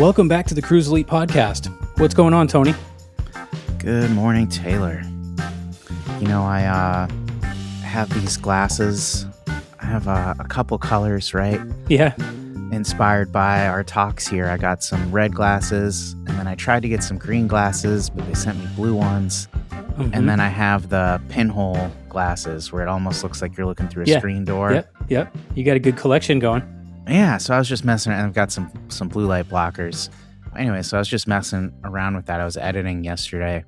Welcome back to the KRUSE Elite Podcast. What's going on, Tony? Good morning, Taylor. You know, I have these glasses. I have a couple colors, right? Yeah. Inspired by our talks here. I got some red glasses, and then I tried to get some green glasses, but they sent me blue ones. Mm-hmm. And then I have the pinhole glasses where it almost looks like you're looking through a screen door. Yep. You got a good collection going. Yeah, so I was just messing around. I've got some blue light blockers. Anyway, so I was just messing around with that. I was editing yesterday,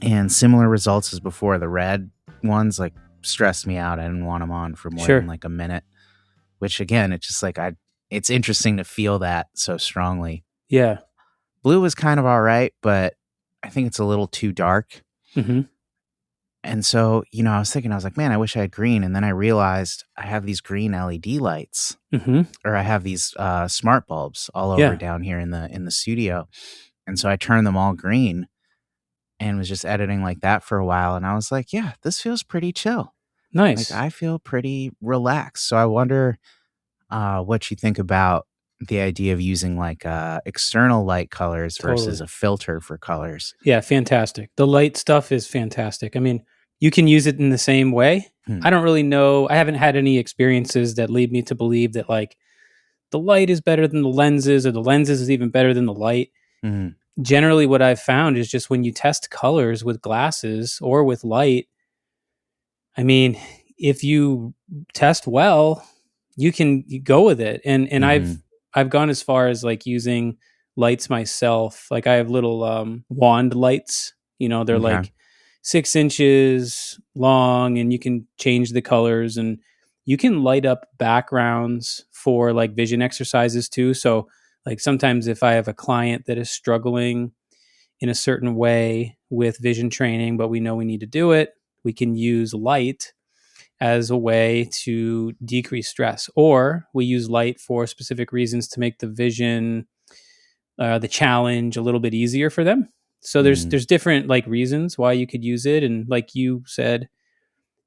and similar results as before. The red ones like stressed me out. I didn't want them on for more than like a minute. Which again, it's just like it's interesting to feel that so strongly. Yeah, blue was kind of all right, but I think it's a little too dark. Mm-hmm. And so, you know, I was like, man, I wish I had green. And then I realized I have these green LED lights, or I have these smart bulbs all over down here in the studio. And so I turned them all green and was just editing like that for a while. And I was like, yeah, this feels pretty chill. Nice. Like, I feel pretty relaxed. So I wonder what you think about the idea of using like external light colors versus a filter for colors. Yeah, fantastic. The light stuff is fantastic. I mean, you can use it in the same way. I don't really know. I haven't had any experiences that lead me to believe that like the light is better than the lenses or the lenses is even better than the light. Generally, what I've found is just when you test colors with glasses or with light, I mean, if you test well, you go with it. And I've gone as far as like using lights myself. Like I have little wand lights, you know, they're like 6 inches long and you can change the colors and you can light up backgrounds for like vision exercises too. So like sometimes if I have a client that is struggling in a certain way with vision training, but we know we need to do it, we can use light as a way to decrease stress, or we use light for specific reasons to make the vision, the challenge a little bit easier for them. So there's different like reasons why you could use it. And like you said,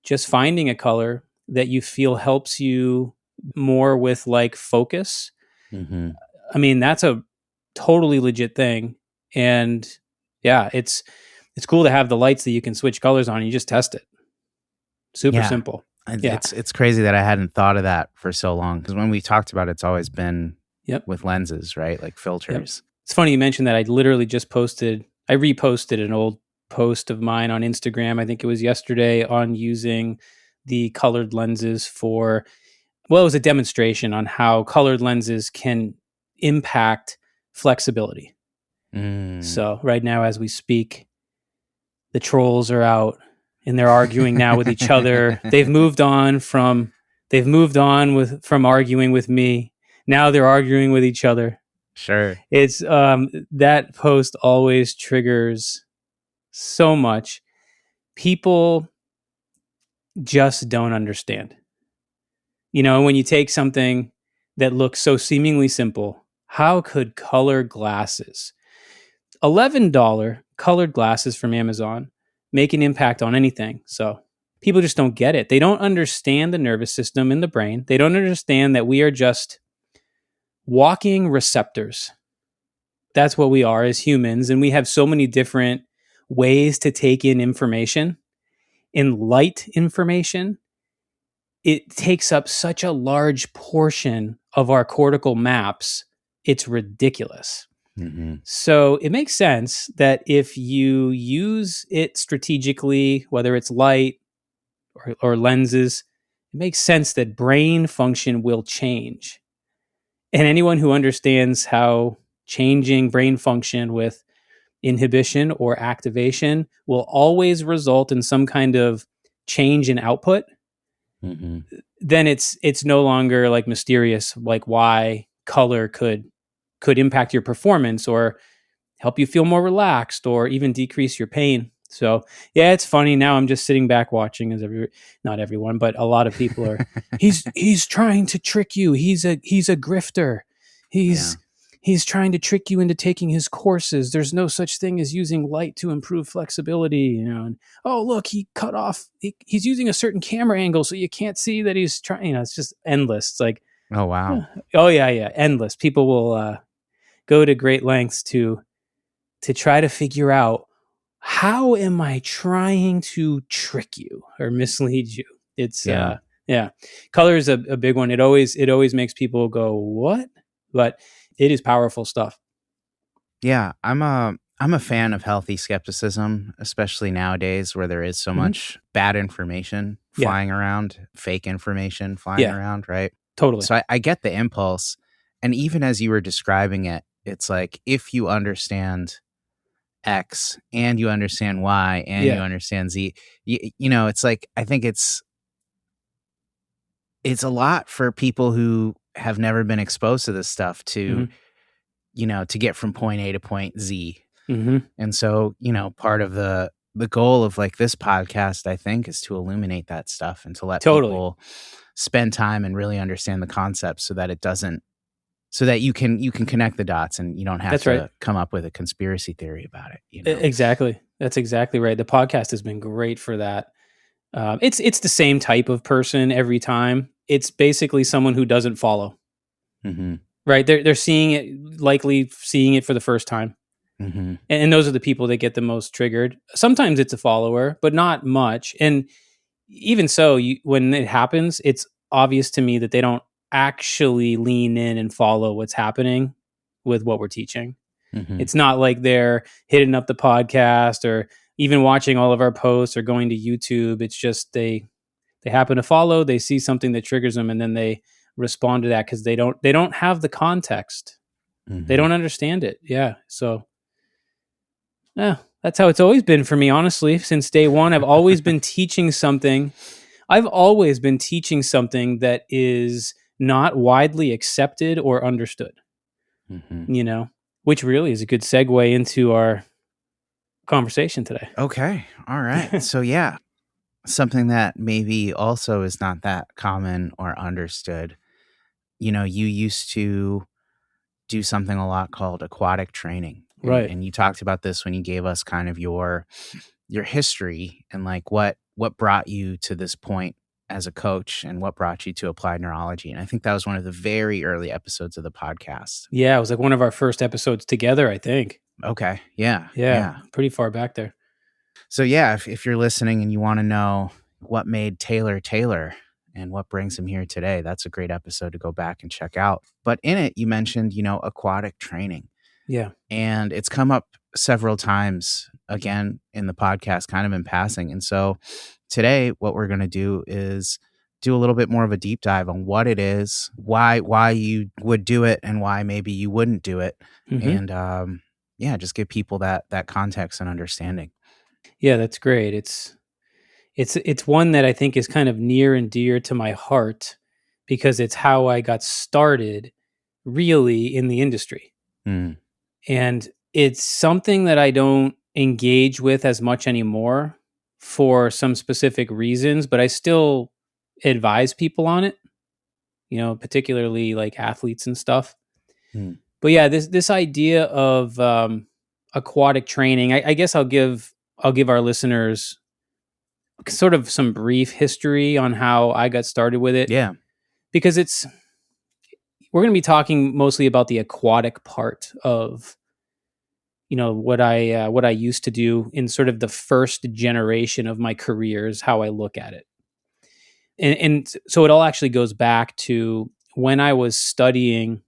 just finding a color that you feel helps you more with like focus. I mean, that's a totally legit thing. And yeah, it's cool to have the lights that you can switch colors on and you just test it. Super simple. It's crazy that I hadn't thought of that for so long. Because when we talked about it, it's always been with lenses, right? Like filters. It's funny you mentioned that. I literally just I reposted an old post of mine on Instagram. I think it was yesterday on using the colored lenses it was a demonstration on how colored lenses can impact flexibility. So right now, as we speak, the trolls are out and they're arguing now with each other. They've moved on from arguing with me. Now they're arguing with each other. Sure. It's that post always triggers so much. People just don't understand. You know, when you take something that looks so seemingly simple, how could color glasses, $11 colored glasses from Amazon, make an impact on anything? So people just don't get it. They don't understand the nervous system in the brain. They don't understand that we are just walking receptors. That's what we are as humans. And we have so many different ways to take in information. In light information, it takes up such a large portion of our cortical maps. It's ridiculous. So it makes sense that if you use it strategically, whether it's light or lenses, it makes sense that brain function will change. And anyone who understands how changing brain function with inhibition or activation will always result in some kind of change in output, then it's no longer like mysterious, like why color could impact your performance or help you feel more relaxed or even decrease your pain. So yeah, it's funny. Now I'm just sitting back watching as not everyone, but a lot of people are, he's trying to trick you. He's a grifter. He's trying to trick you into taking his courses. There's no such thing as using light to improve flexibility, you know. And, oh, look, he cut off. He's using a certain camera angle, so you can't see that he's trying. You know, it's just endless. It's like, oh wow, oh yeah, endless. People will go to great lengths to try to figure out, how am I trying to trick you or mislead you? It's yeah. Color is a big one. It always makes people go, what? But it is powerful stuff. Yeah, I'm a fan of healthy skepticism, especially nowadays where there is so much bad information flying around, fake information flying around, right? Totally. So I get the impulse. And even as you were describing it, it's like, if you understand X and you understand Y and you understand Z, you know, it's like, I think it's a lot for people who have never been exposed to this stuff to, you know, to get from point A to point Z. And so, you know, part of the goal of like this podcast, I think, is to illuminate that stuff and to let people spend time and really understand the concept, so that it doesn't, so that you can connect the dots and you don't have to come up with a conspiracy theory about it. You know? Exactly. That's exactly right. The podcast has been great for that. It's the same type of person every time. It's basically someone who doesn't follow. Right? They're likely seeing it for the first time. And those are the people that get the most triggered. Sometimes it's a follower, but not much. And even so, when it happens, it's obvious to me that they don't actually lean in and follow what's happening with what we're teaching. It's not like they're hitting up the podcast or even watching all of our posts or going to YouTube. It's just they happen to follow, they see something that triggers them, and then they respond to that because they don't have the context. They don't understand it. Yeah. So that's how it's always been for me, honestly. Since day one, I've always been teaching something. I've always been teaching something that is not widely accepted or understood, you know, which really is a good segue into our conversation today. Okay. All right. So yeah, something that maybe also is not that common or understood. You know, you used to do something a lot called aquatic training. Right. And you talked about this when you gave us kind of your history and like what brought you to this point as a coach and what brought you to applied neurology. And I think that was one of the very early episodes of the podcast. Yeah, it was like one of our first episodes together, I think. Okay. Yeah. Yeah. Pretty far back there. So yeah, if you're listening and you want to know what made Taylor and what brings him here today, that's a great episode to go back and check out. But in it, you mentioned, you know, aquatic training. Yeah. And it's come up several times again in the podcast, kind of in passing. And so today, what we're going to do is do a little bit more of a deep dive on what it is, why you would do it, and why maybe you wouldn't do it. And just give people that context and understanding. Yeah, that's great. It's one that I think is kind of near and dear to my heart because it's how I got started really in the industry. And it's something that I don't engage with as much anymore for some specific reasons, but I still advise people on it, you know, particularly like athletes and stuff. But yeah, this idea of aquatic training, I guess I'll give our listeners sort of some brief history on how I got started with it. Yeah. Because we're going to be talking mostly about the aquatic part of, you know, what I used to do in sort of the first generation of my career is how I look at it. And so it all actually goes back to when I was studying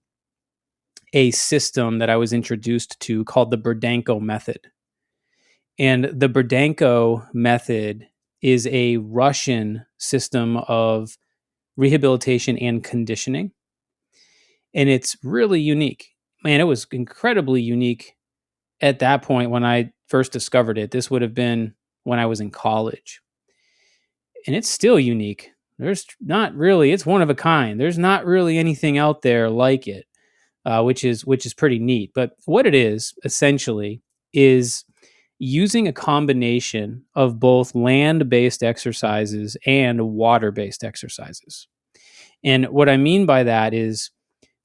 a system that I was introduced to called the Burdenko Method. And the Burdanko Method is a Russian system of rehabilitation and conditioning. And it's really unique. Man, it was incredibly unique at that point when I first discovered it. This would have been when I was in college. And it's still unique. There's not really, it's one of a kind. There's not really anything out there like it, which is pretty neat. But what it is essentially is using a combination of both land-based exercises and water-based exercises. And what I mean by that is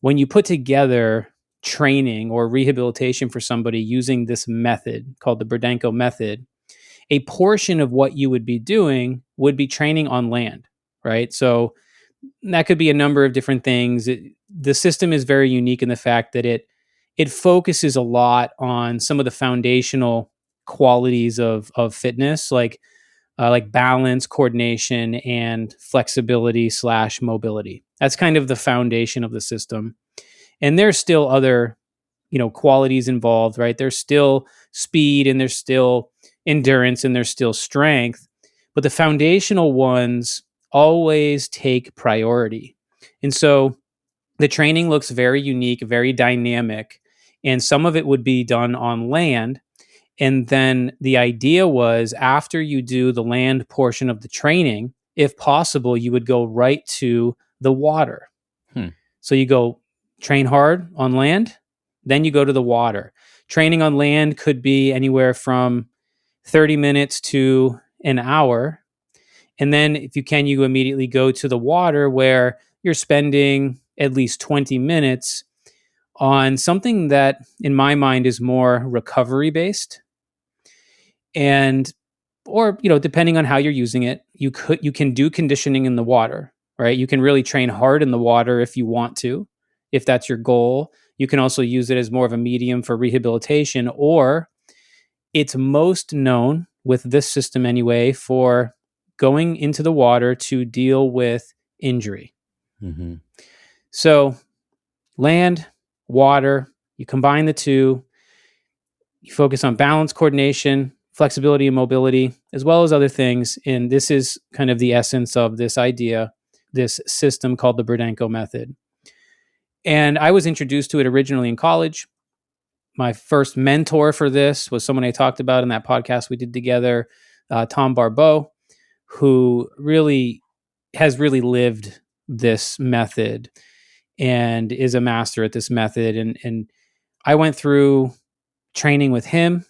when you put together training or rehabilitation for somebody using this method called the Burdenko Method, a portion of what you would be doing would be training on land, right? So that could be a number of different things. The system is very unique in the fact that it it focuses a lot on some of the foundational qualities of fitness, like balance, coordination, and flexibility / mobility. That's kind of the foundation of the system. And there's still other, qualities involved, right? There's still speed, and there's still endurance, and there's still strength. But the foundational ones always take priority. And so the training looks very unique, very dynamic, and some of it would be done on land. And then the idea was, after you do the land portion of the training, if possible, you would go right to the water. So you go train hard on land, then you go to the water. Training on land could be anywhere from 30 minutes to an hour. And then if you can, you immediately go to the water, where you're spending at least 20 minutes on something that, in my mind, is more recovery based. And, or, depending on how you're using it, you can do conditioning in the water, right? You can really train hard in the water if you want to, if that's your goal. You can also use it as more of a medium for rehabilitation, or it's most known with this system anyway for going into the water to deal with injury. Mm-hmm. So land, water, you combine the two, you focus on balance, coordination, flexibility, and mobility, as well as other things. And this is kind of the essence of this idea, this system called the Burdenko Method. And I was introduced to it originally in college. My first mentor for this was someone I talked about in that podcast we did together, Tom Barbeau, who has really lived this method and is a master at this method. And I went through training with him.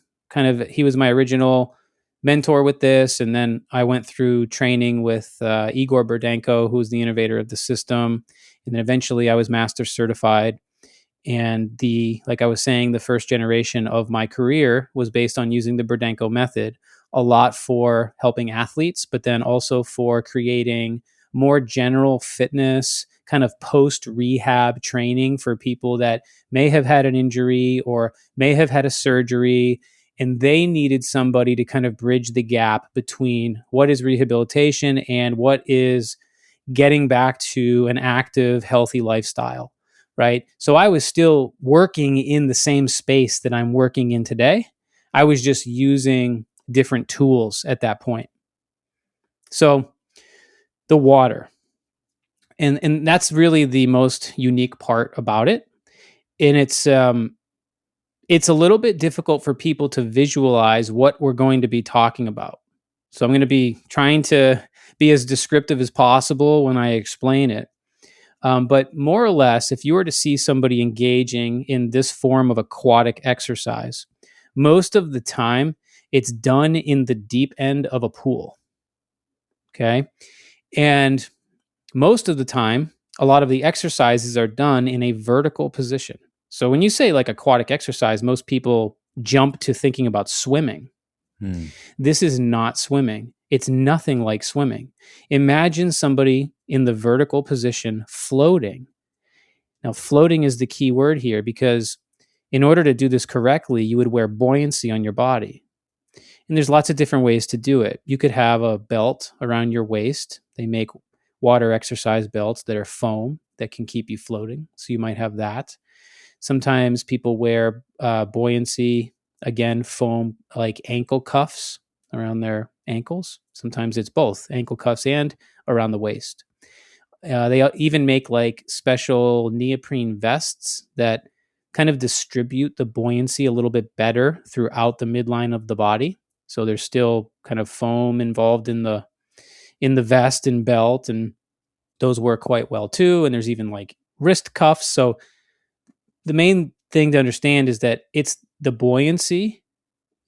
He was my original mentor with this. And then I went through training with Igor Burdanko, who's the innovator of the system. And then eventually I was master certified. And like I was saying, the first generation of my career was based on using the Burdenko method, a lot for helping athletes, but then also for creating more general fitness, kind of post-rehab training for people that may have had an injury or may have had a surgery, and they needed somebody to kind of bridge the gap between what is rehabilitation and what is getting back to an active, healthy lifestyle, right? So I was still working in the same space that I'm working in today. I was just using different tools at that point. So the water, and that's really the most unique part about it. And it's a little bit difficult for people to visualize what we're going to be talking about. So I'm going to be trying to be as descriptive as possible when I explain it. But more or less, if you were to see somebody engaging in this form of aquatic exercise, most of the time it's done in the deep end of a pool. Okay. And most of the time, a lot of the exercises are done in a vertical position. So when you say like aquatic exercise, most people jump to thinking about swimming. This is not swimming. It's nothing like swimming. Imagine somebody in the vertical position floating. Now, floating is the key word here, because in order to do this correctly, you would wear buoyancy on your body. And there's lots of different ways to do it. You could have a belt around your waist. They make water exercise belts that are foam that can keep you floating. So you might have that. Sometimes people wear buoyancy, again, foam, like ankle cuffs around their ankles. Sometimes it's both ankle cuffs and around the waist. They even make like special neoprene vests that kind of distribute the buoyancy a little bit better throughout the midline of the body. So there's still kind of foam involved in the vest and belt, and those work quite well too. And there's even like wrist cuffs. So the main thing to understand is that it's the buoyancy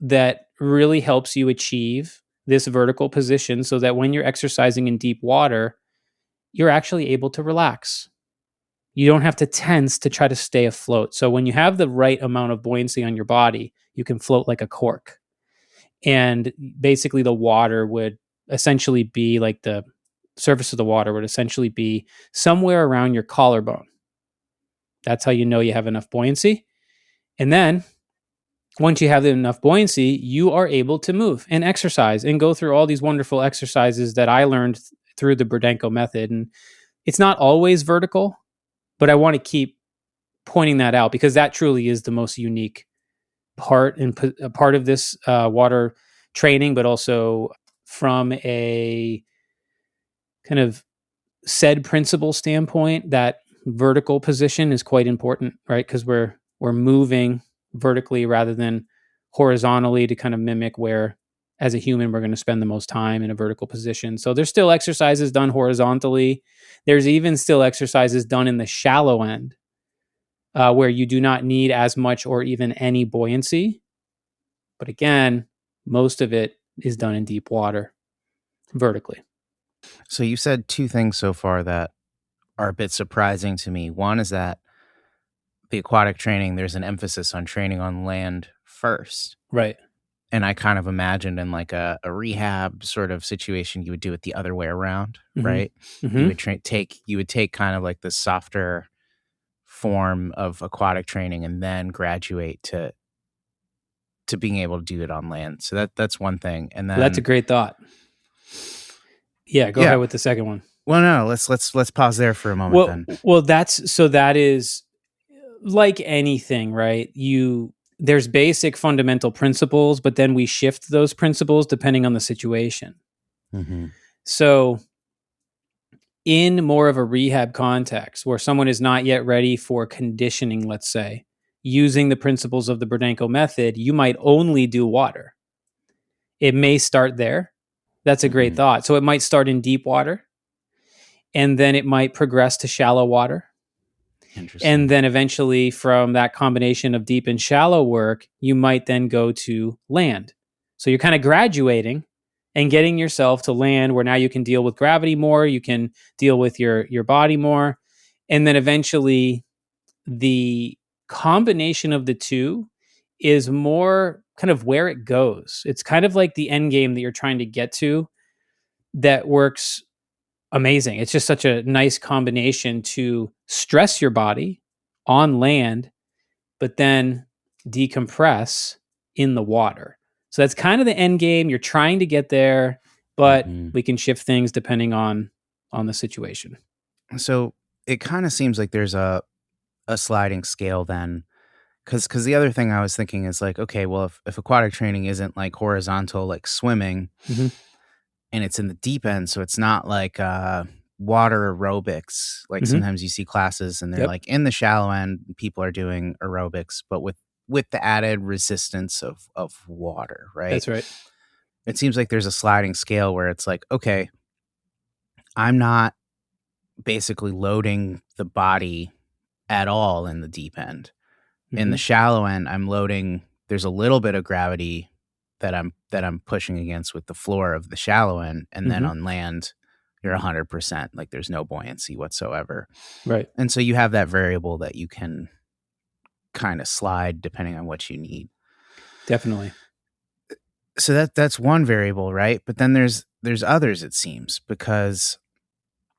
that really helps you achieve this vertical position, so that when you're exercising in deep water, you're actually able to relax. You don't have to tense to try to stay afloat. So when you have the right amount of buoyancy on your body, you can float like a cork. And basically the water would essentially be like the surface of the water would essentially be somewhere around your collarbone. That's how you know you have enough buoyancy. And then once you have enough buoyancy, you are able to move and exercise and go through all these wonderful exercises that I learned through the Burdenko method. And it's not always vertical, but I want to keep pointing that out because that truly is the most unique part and part of this water training, but also from a kind of said principle standpoint, that vertical position is quite important, right? Because we're moving vertically rather than horizontally to kind of mimic where, as a human, we're going to spend the most time in a vertical position. So there's still exercises done horizontally. There's even still exercises done in the shallow end where you do not need as much or even any buoyancy. But again, most of it is done in deep water vertically. So you said two things so far that are a bit surprising to me. One is that the aquatic training, there's an emphasis on training on land first. Right. And I kind of imagined in like a rehab sort of situation, you would do it the other way around, right? Mm-hmm. You would take kind of like the softer form of aquatic training and then graduate to being able to do it on land. So that's one thing. And then Well, that's a great thought. Yeah, go ahead with the second one. Well, no, let's pause there for a moment then. Well, that is like anything, right? There's basic fundamental principles, but then we shift those principles depending on the situation. Mm-hmm. So in more of a rehab context where someone is not yet ready for conditioning, let's say, using the principles of the Burdanko method, you might only do water. It may start there. That's a great thought. So it might start in deep water, and then it might progress to shallow water. Interesting. And then eventually from that combination of deep and shallow work, you might then go to land. So you're kind of graduating and getting yourself to land where now you can deal with gravity more, you can deal with your body more. And then eventually the combination of the two is more kind of where it goes. It's kind of like the end game that you're trying to get to that works amazing. It's just such a nice combination to stress your body on land, but then decompress in the water. So that's kind of the end game. You're trying to get there, but we can shift things depending on the situation. So it kind of seems like there's a sliding scale then. Because the other thing I was thinking is like, okay, well, if aquatic training isn't like horizontal, like swimming, and it's in the deep end, so it's not like water aerobics. Like sometimes you see classes and they're like in the shallow end, people are doing aerobics, but with the added resistance of water, right? That's right. It seems like there's a sliding scale where it's like, okay, I'm not basically loading the body at all in the deep end. In the shallow end, I'm loading. There's a little bit of gravity that I'm pushing against with the floor of the shallow end, and then on land, you're 100%. Like there's no buoyancy whatsoever. Right. And so you have that variable that you can kind of slide depending on what you need. Definitely. So that's one variable, right? But then there's others, it seems, because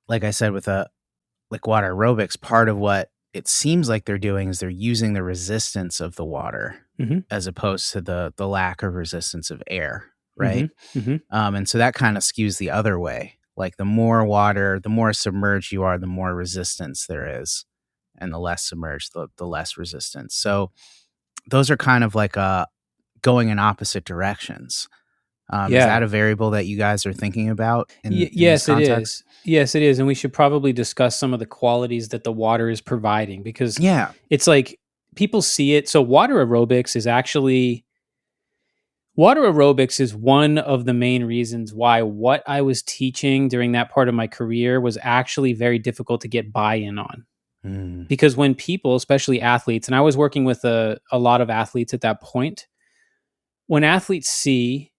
like I said, with like water aerobics, part of what it seems like they're doing is they're using the resistance of the water as opposed to the lack of resistance of air, right? And so that kind of skews the other way. Like the more water, the more submerged you are, the more resistance there is. And the less submerged, the less resistance. So those are kind of like going in opposite directions. Is that a variable that you guys are thinking about? Yes, it is. Yes, it is. And we should probably discuss some of the qualities that the water is providing because it's like people see it. So water aerobics is one of the main reasons why what I was teaching during that part of my career was actually very difficult to get buy-in on. Because when people, especially athletes, and I was working with a lot of athletes at that point, when athletes see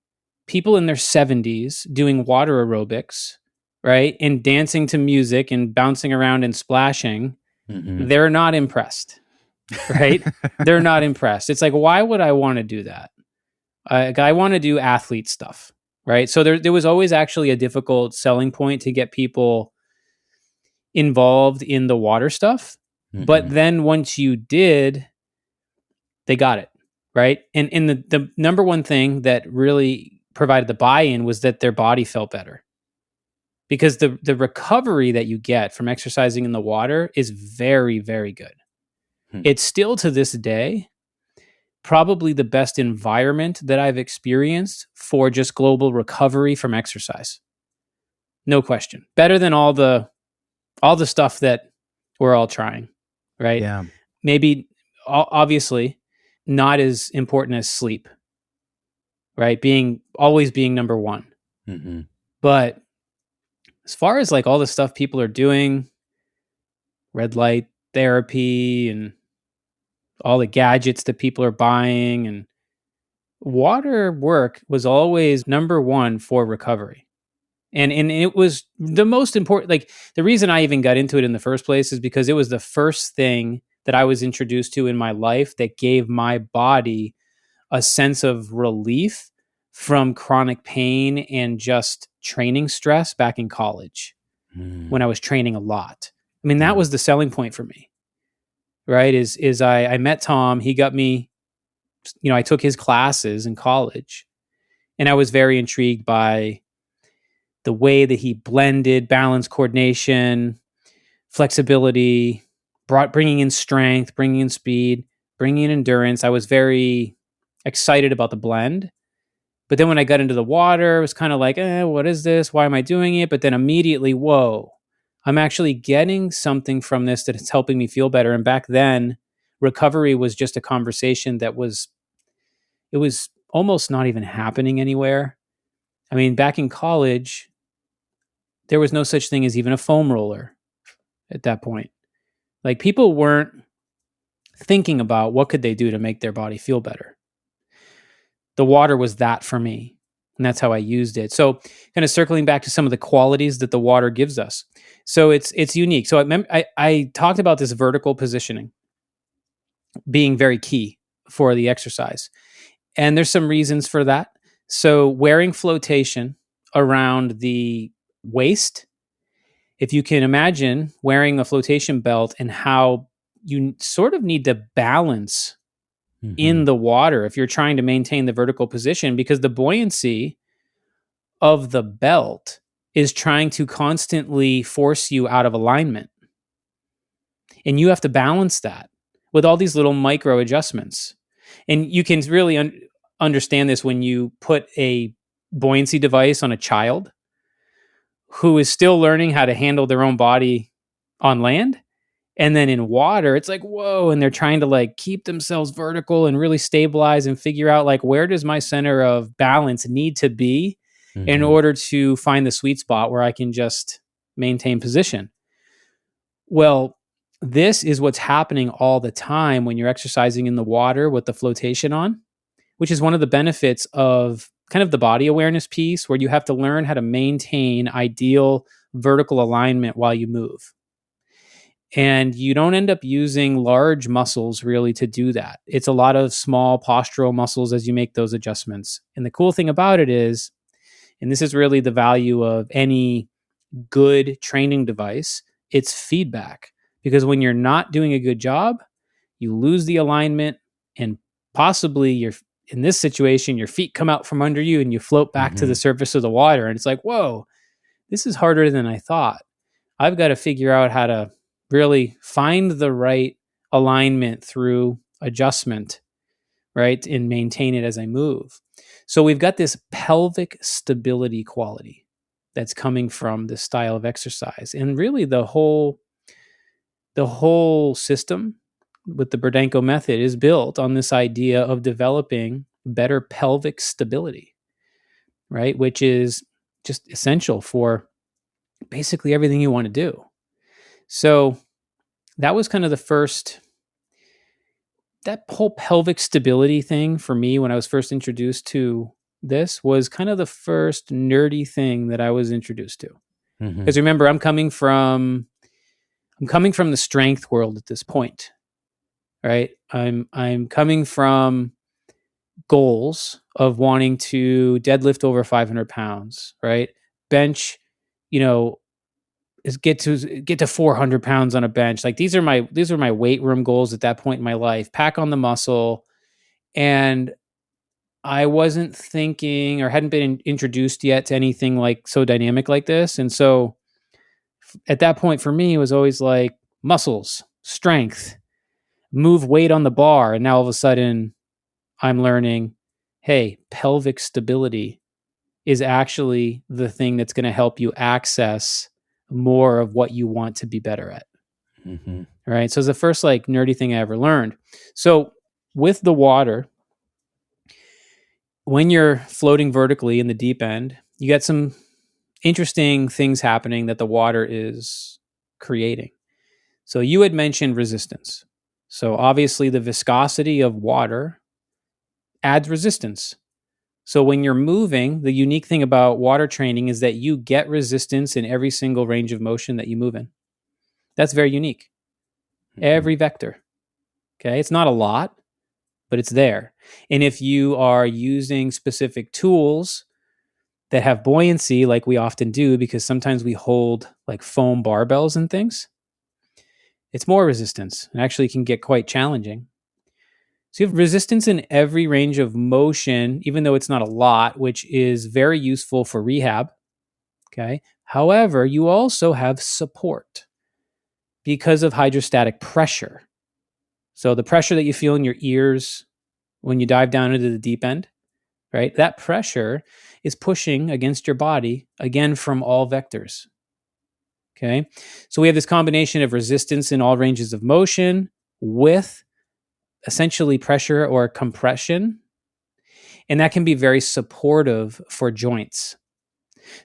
people in their 70s doing water aerobics, right, and dancing to music and bouncing around and splashing, they're not impressed, right? They're not impressed. It's like, why would I want to do that? I want to do athlete stuff, right? So there was always actually a difficult selling point to get people involved in the water stuff. But then once you did, They got it, right? And the number one thing that really provided the buy-in was that their body felt better. Because the recovery that you get from exercising in the water is very, very good. It's still to this day probably the best environment that I've experienced for just global recovery from exercise. No question. Better than all the stuff that we're all trying, right? Yeah. Maybe obviously not as important as sleep, right? Always being number one. Mm-hmm. But as far as like all the stuff people are doing, red light therapy and all the gadgets that people are buying, and water work was always number one for recovery. And it was the most important, like the reason I even got into it in the first place is because it was the first thing that I was introduced to in my life that gave my body a sense of relief from chronic pain and just training stress back in college when I was training a lot. I mean, that was the selling point for me, right? Is I met Tom, he got me, I took his classes in college, and I was very intrigued by the way that he blended balance, coordination, flexibility, bringing in strength, bringing in speed, bringing in endurance. I was very excited about the blend. But then when I got into the water, it was kind of like, what is this? Why am I doing it? But then immediately, whoa, I'm actually getting something from this that is helping me feel better. And back then, recovery was just a conversation it was almost not even happening anywhere. I mean, back in college, there was no such thing as even a foam roller at that point. Like, people weren't thinking about what could they do to make their body feel better. The water was that for me, and that's how I used it. So kind of circling back to some of the qualities that the water gives us. So it's unique. So I talked about this vertical positioning being very key for the exercise. And there's some reasons for that. So wearing flotation around the waist, if you can imagine wearing a flotation belt and how you sort of need to balance in the water if you're trying to maintain the vertical position, because the buoyancy of the belt is trying to constantly force you out of alignment. And you have to balance that with all these little micro adjustments. And you can really understand this when you put a buoyancy device on a child who is still learning how to handle their own body on land. And then in water, it's like, whoa, and they're trying to like keep themselves vertical and really stabilize and figure out like, where does my center of balance need to be in order to find the sweet spot where I can just maintain position? Well, this is what's happening all the time when you're exercising in the water with the flotation on, which is one of the benefits of kind of the body awareness piece, where you have to learn how to maintain ideal vertical alignment while you move. And you don't end up using large muscles really to do that. It's a lot of small postural muscles as you make those adjustments. And the cool thing about it is, and this is really the value of any good training device, it's feedback. Because when you're not doing a good job, you lose the alignment, and possibly in this situation, your feet come out from under you and you float back to the surface of the water. And it's like, whoa, this is harder than I thought. I've got to figure out how to really find the right alignment through adjustment, right? And maintain it as I move. So we've got this pelvic stability quality that's coming from this style of exercise. And really the whole system with the Burdenko Method is built on this idea of developing better pelvic stability, right? Which is just essential for basically everything you want to do. So that was kind of the first, that whole pelvic stability thing for me when I was first introduced to this was kind of the first nerdy thing that I was introduced to. Because remember, I'm coming from the strength world at this point, right? I'm coming from goals of wanting to deadlift over 500 pounds, right? Bench, is get to 400 pounds on a bench. Like these are my weight room goals at that point in my life. Pack on the muscle, And I wasn't thinking or hadn't been introduced yet to anything like so dynamic like this. And so at that point for me, it was always like muscles, strength, move weight on the bar. And now all of a sudden I'm learning, hey, pelvic stability is actually the thing that's going to help you access more of what you want to be better at. Mm-hmm. Right. So it's the first like nerdy thing I ever learned. So with the water, when you're floating vertically in the deep end, you get some interesting things happening that the water is creating. So you had mentioned resistance. So obviously the viscosity of water adds resistance. So when you're moving, the unique thing about water training is that you get resistance in every single range of motion that you move in. That's very unique. Mm-hmm. Every vector. Okay. It's not a lot, but it's there. And if you are using specific tools that have buoyancy, like we often do, because sometimes we hold like foam barbells and things, it's more resistance. It actually can get quite challenging. So you have resistance in every range of motion, even though it's not a lot, which is very useful for rehab. Okay. However, you also have support because of hydrostatic pressure. So the pressure that you feel in your ears when you dive down into the deep end, right? That pressure is pushing against your body, again, from all vectors. Okay. So we have this combination of resistance in all ranges of motion with essentially pressure or compression. And that can be very supportive for joints.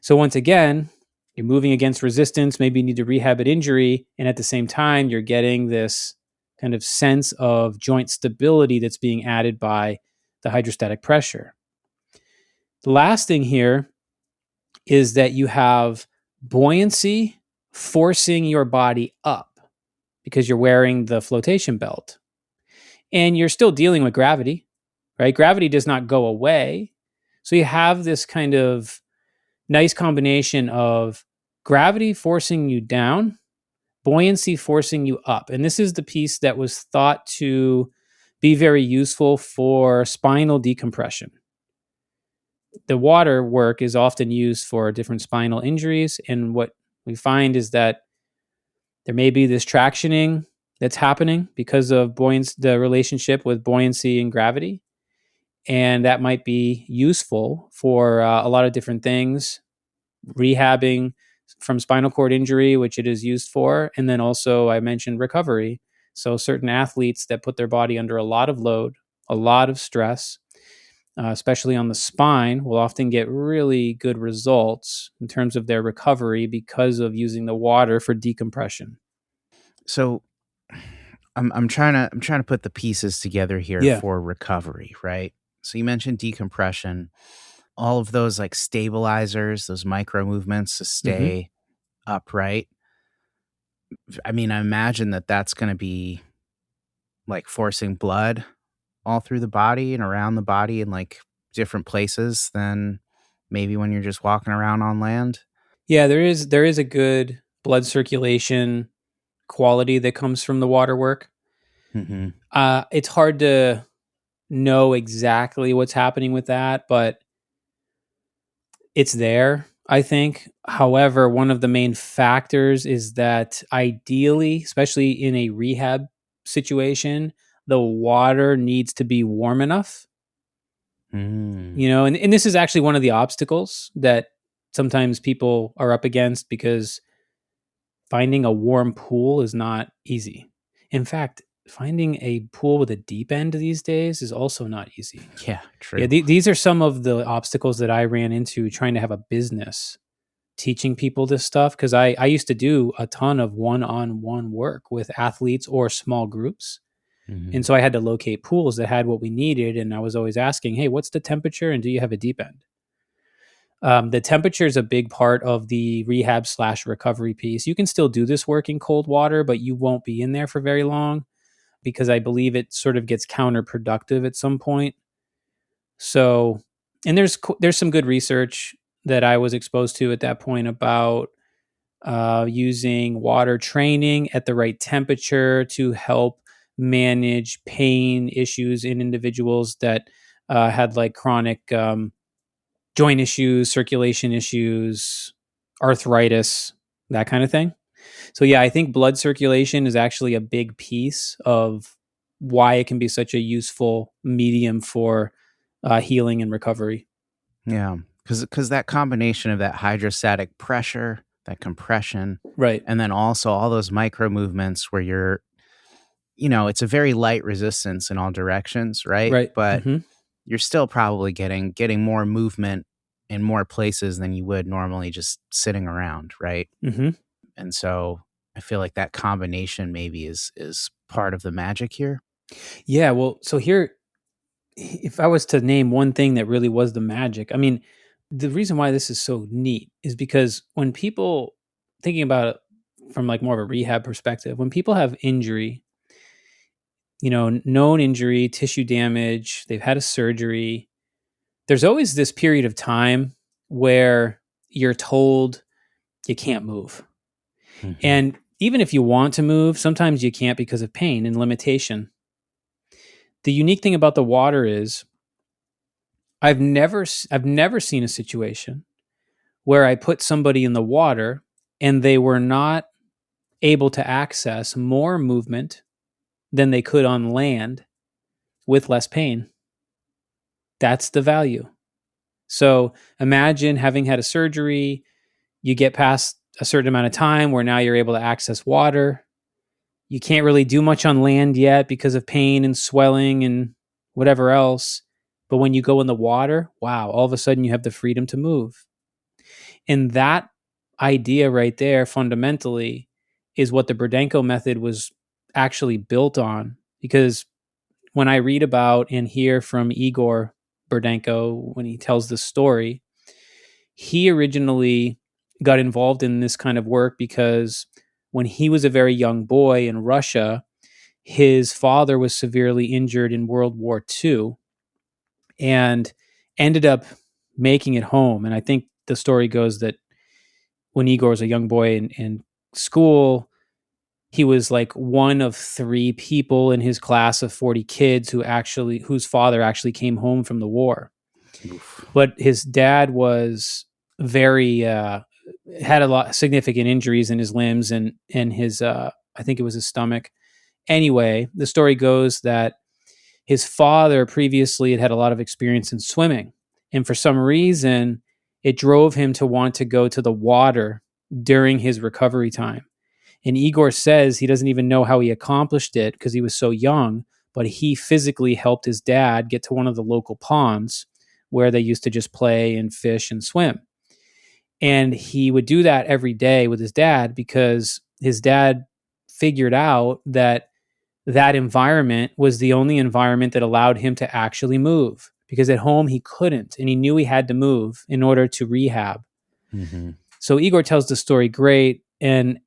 So once again, you're moving against resistance. Maybe you need to rehab an injury. And at the same time, you're getting this kind of sense of joint stability that's being added by the hydrostatic pressure. The last thing here is that you have buoyancy forcing your body up because you're wearing the flotation belt. And you're still dealing with gravity, right? Gravity does not go away. So you have this kind of nice combination of gravity forcing you down, buoyancy forcing you up. And this is the piece that was thought to be very useful for spinal decompression. The water work is often used for different spinal injuries. And what we find is that there may be this tractioning that's happening because of the relationship with buoyancy and gravity. And that might be useful for a lot of different things, rehabbing from spinal cord injury, which it is used for. And then also I mentioned recovery. So certain athletes that put their body under a lot of load, a lot of stress, especially on the spine, will often get really good results in terms of their recovery because of using the water for decompression. So I'm trying to put the pieces together here for recovery, right? So you mentioned decompression, all of those like stabilizers, those micro movements to stay upright. I mean, I imagine that that's going to be like forcing blood all through the body and around the body in like different places than maybe when you're just walking around on land. Yeah, there is a good blood circulation quality that comes from the water work. Mm-hmm. It's hard to know exactly what's happening with that, but it's there, I think. However, one of the main factors is that ideally, especially in a rehab situation, the water needs to be warm enough. You know, and this is actually one of the obstacles that sometimes people are up against because finding a warm pool is not easy. In fact, finding a pool with a deep end these days is also not easy. Yeah, true. Yeah, these are some of the obstacles that I ran into trying to have a business teaching people this stuff, because I used to do a ton of one-on-one work with athletes or small groups. And so I had to locate pools that had what we needed. And I was always asking, hey, what's the temperature? And do you have a deep end? The temperature is a big part of the rehab/recovery piece. You can still do this work in cold water, but you won't be in there for very long because I believe it sort of gets counterproductive at some point. So, and there's some good research that I was exposed to at that point about using water training at the right temperature to help manage pain issues in individuals that had like chronic joint issues, circulation issues, arthritis, that kind of thing. So yeah, I think blood circulation is actually a big piece of why it can be such a useful medium for healing and recovery. Yeah, because that combination of that hydrostatic pressure, that compression, Right. and then also all those micro movements where you're, it's a very light resistance in all directions, right? Right. But Mm-hmm. you're still probably getting more movement in more places than you would normally just sitting around, right? Mm-hmm. And so I feel like that combination maybe is part of the magic here. Yeah. Well, so here, if I was to name one thing that really was the magic, I mean, the reason why this is so neat is because when people thinking about it from like more of a rehab perspective, when people have injury, known injury, tissue damage, they've had a surgery, there's always this period of time where you're told you can't move. Mhm. And even if you want to move, sometimes you can't because of pain and limitation. The unique thing about the water is I've never seen a situation where I put somebody in the water and they were not able to access more movement than they could on land with less pain. That's the value. So imagine having had a surgery, you get past a certain amount of time where now you're able to access water. You can't really do much on land yet because of pain and swelling and whatever else. But when you go in the water, wow, all of a sudden you have the freedom to move. And that idea right there fundamentally is what the Burdenko method was actually built on. Because when I read about and hear from Igor Burdanko, when he tells the story, he originally got involved in this kind of work because when he was a very young boy in Russia, his father was severely injured in World War II and ended up making it home. And I think the story goes that when Igor was a young boy in school, he was like one of 3 people in his class of 40 kids whose father actually came home from the war. Oof. But his dad was very had a lot significant injuries in his limbs and his I think it was his stomach. Anyway, the story goes that his father previously had a lot of experience in swimming, and for some reason it drove him to want to go to the water during his recovery time. And Igor says he doesn't even know how he accomplished it because he was so young, but he physically helped his dad get to one of the local ponds where they used to just play and fish and swim. And he would do that every day with his dad because his dad figured out that that environment was the only environment that allowed him to actually move, because at home he couldn't, and he knew he had to move in order to rehab. Mm-hmm. So Igor tells the story great, and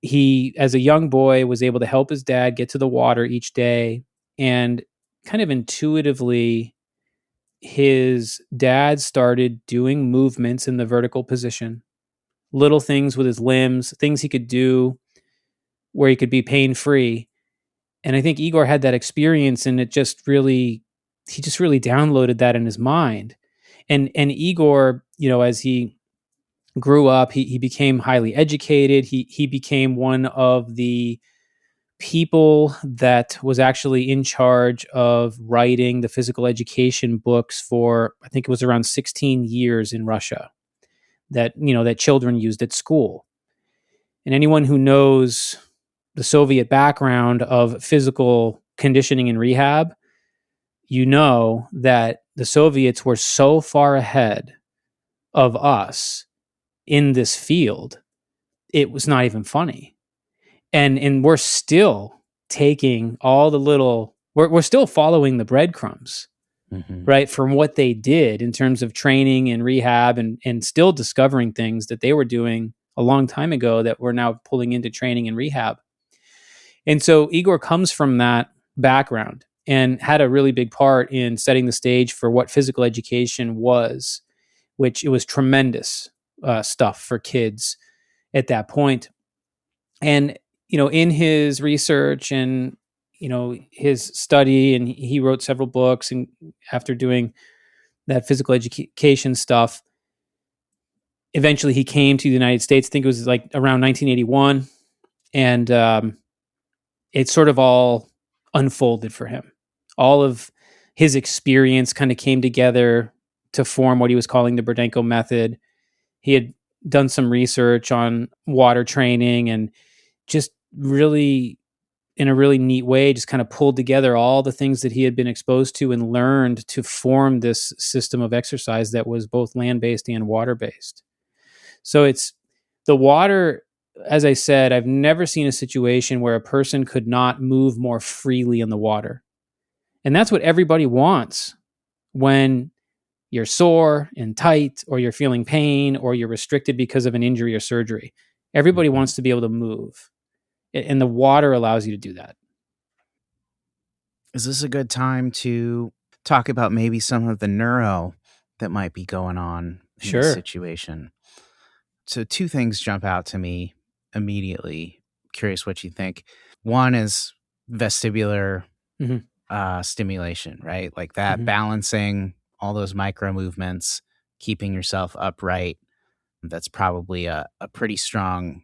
he, as a young boy, was able to help his dad get to the water each day, and kind of intuitively, his dad started doing movements in the vertical position, little things with his limbs, things he could do where he could be pain-free. And I think Igor had that experience, and he just really downloaded that in his mind. And Igor, as he grew up, he became highly educated. He became one of the people that was actually in charge of writing the physical education books for, I think it was around 16 years in Russia, that children used at school. And anyone who knows the Soviet background of physical conditioning and rehab, that the Soviets were so far ahead of us in this field, it was not even funny. And we're still taking all the little, we're still following the breadcrumbs, Mm-hmm. right, from what they did in terms of training and rehab, and still discovering things that they were doing a long time ago that we're now pulling into training and rehab. And so Igor comes from that background and had a really big part in setting the stage for what physical education was, which it was tremendous stuff for kids at that point. And, in his research and, his study, and he wrote several books, and after doing that physical education stuff, eventually he came to the United States. I think it was like around 1981, and it sort of all unfolded for him. All of his experience kind of came together to form what he was calling the Burdenko Method. He had done some research on water training and just really, in a really neat way, just kind of pulled together all the things that he had been exposed to and learned to form this system of exercise that was both land-based and water-based. So it's the water, as I said, I've never seen a situation where a person could not move more freely in the water. And that's what everybody wants when you're sore and tight, or you're feeling pain, or you're restricted because of an injury or surgery. Everybody wants to be able to move. And the water allows you to do that. Is this a good time to talk about maybe some of the neuro that might be going on in this situation? So 2 things jump out to me immediately. Curious what you think. One is vestibular stimulation, right? Like that balancing all those micro movements, keeping yourself upright. That's probably a pretty strong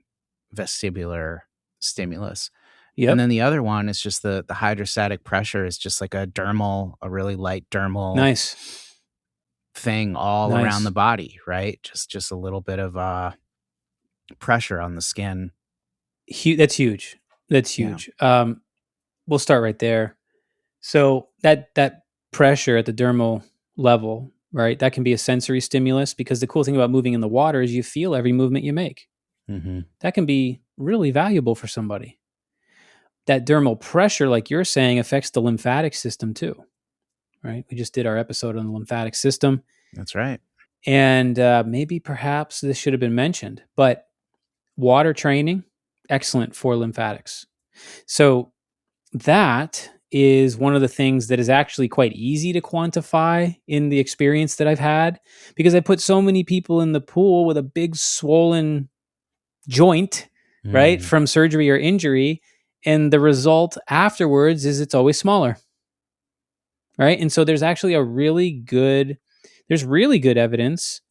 vestibular stimulus. Yep. And then the other one is just the hydrostatic pressure is just like a really light dermal thing all around the body, right? Just a little bit of pressure on the skin. That's huge. Yeah. We'll start right there. So that pressure at the dermal level, right? That can be a sensory stimulus, because the cool thing about moving in the water is you feel every movement you make. Mm-hmm. That can be really valuable for somebody. That dermal pressure, like you're saying, affects the lymphatic system too, right? We just did our episode on the lymphatic system. That's right. And maybe perhaps this should have been mentioned, but water training, excellent for lymphatics. So that is one of the things that is actually quite easy to quantify in the experience that I've had, because I put so many people in the pool with a big swollen joint, right, from surgery or injury, and the result afterwards is it's always smaller, right? And so there's actually really good evidence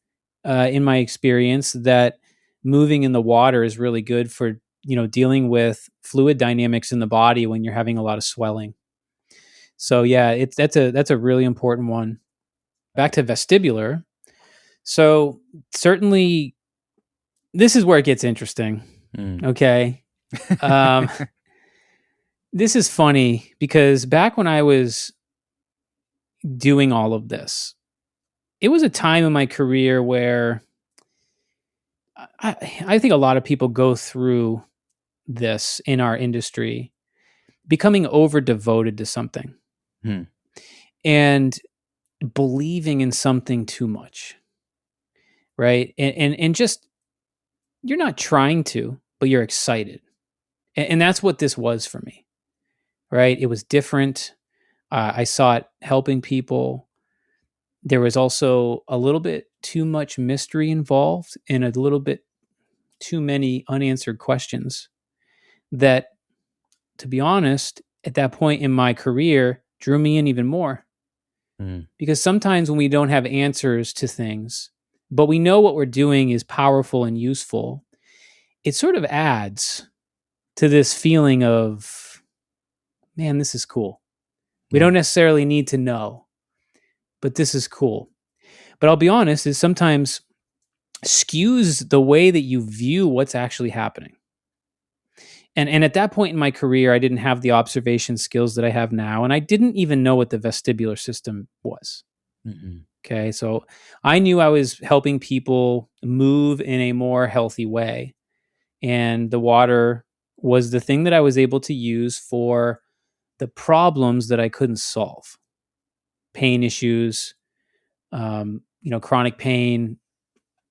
in my experience that moving in the water is really good for dealing with fluid dynamics in the body when you're having a lot of swelling. So yeah, that's a really important one. Back to vestibular. So certainly this is where it gets interesting. Okay. This is funny because back when I was doing all of this, it was a time in my career where I think a lot of people go through this in our industry, becoming over devoted to something and believing in something too much, right? And just, you're not trying to, but you're excited. And that's what this was for me, right? It was different. I saw it helping people. There was also a little bit too much mystery involved and a little bit too many unanswered questions that, to be honest, at that point in my career, drew me in even more. Because sometimes when we don't have answers to things, but we know what we're doing is powerful and useful, it sort of adds to this feeling of, man, this is cool. We don't necessarily need to know, but this is cool. But I'll be honest, it sometimes skews the way that you view what's actually happening. And at that point in my career, I didn't have the observation skills that I have now, and I didn't even know what the vestibular system was. Okay, so I knew I was helping people move in a more healthy way, and the water was the thing that I was able to use for the problems that I couldn't solve. Pain issues, chronic pain.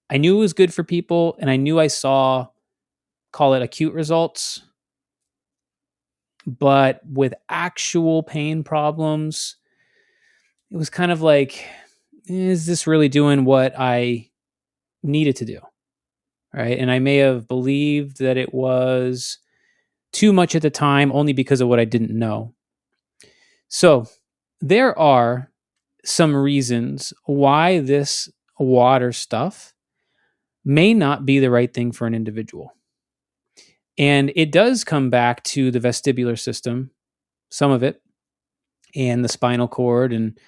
I knew it was good for people, and I knew I saw, call it acute results. But with actual pain problems, it was kind of like, is this really doing what I needed to do? Right. And I may have believed that it was too much at the time only because of what I didn't know. So there are some reasons why this water stuff may not be the right thing for an individual. And it does come back to the vestibular system, some of it, and the spinal cord, and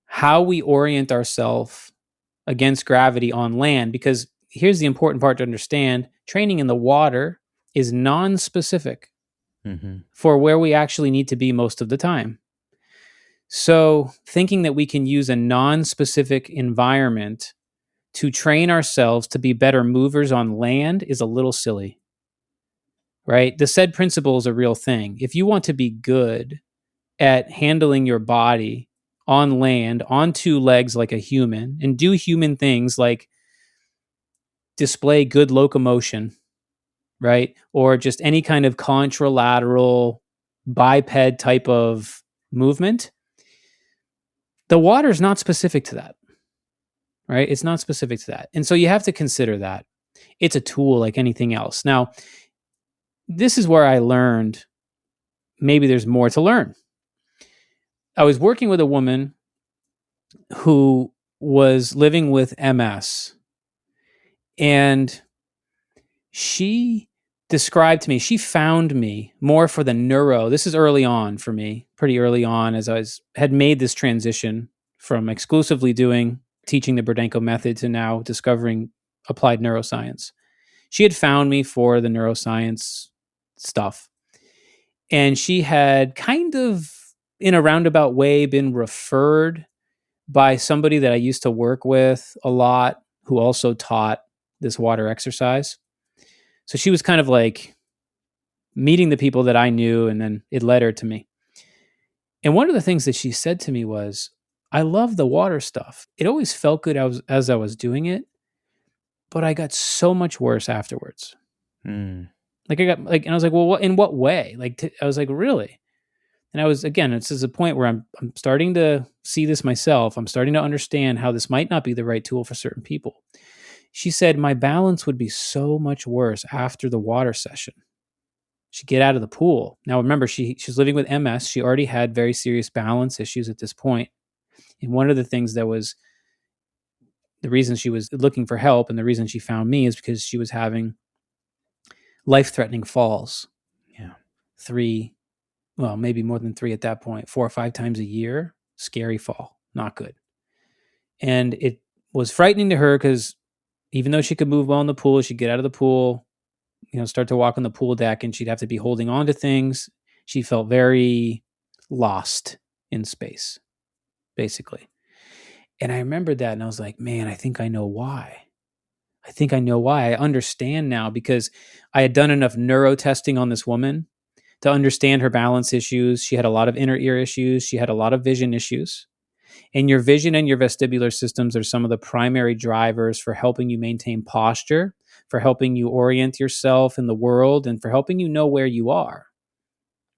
how we orient ourselves against gravity on land. Because here's the important part to understand: training in the water is non-specific for where we actually need to be most of the time. So thinking that we can use a non-specific environment to train ourselves to be better movers on land is a little silly, right? The said principle is a real thing. If you want to be good at handling your body on land, on two legs like a human, and do human things like display good locomotion, right? Or just any kind of contralateral biped type of movement, the water is not specific to that, right? It's not specific to that. And so you have to consider that. It's a tool like anything else. Now, this is where I learned maybe there's more to learn. I was working with a woman who was living with MS, and she described to me, she found me more for the neuro. This is early on for me, pretty early on, as I had made this transition from exclusively teaching the Burdenko Method to now discovering applied neuroscience. She had found me for the neuroscience stuff. And she had kind of, in a roundabout way, been referred by somebody that I used to work with a lot, who also taught this water exercise. So she was kind of like meeting the people that I knew, and then it led her to me. And one of the things that she said to me was, I love the water stuff. It always felt good as I was doing it, but I got so much worse afterwards. And I was like, well, in what way? I was like, really? And I was, again, it's a point where I'm starting to see this myself. I'm starting to understand how this might not be the right tool for certain people. She said, my balance would be so much worse after the water session. She'd get out of the pool. Now, remember, she's living with MS. She already had very serious balance issues at this point. And one of the things that was the reason she was looking for help, and the reason she found me, is because she was having life-threatening falls. Yeah. 3, well, maybe more than 3 at that point, 4 or 5 times a year. Scary fall. Not good. And it was frightening to her because even though she could move well in the pool, she'd get out of the pool, start to walk on the pool deck, and she'd have to be holding on to things. She felt very lost in space, basically. And I remembered that, and I was like, man, I think I know why. I understand now, because I had done enough neuro testing on this woman to understand her balance issues. She had a lot of inner ear issues. She had a lot of vision issues. And your vision and your vestibular systems are some of the primary drivers for helping you maintain posture, for helping you orient yourself in the world, and for helping you know where you are,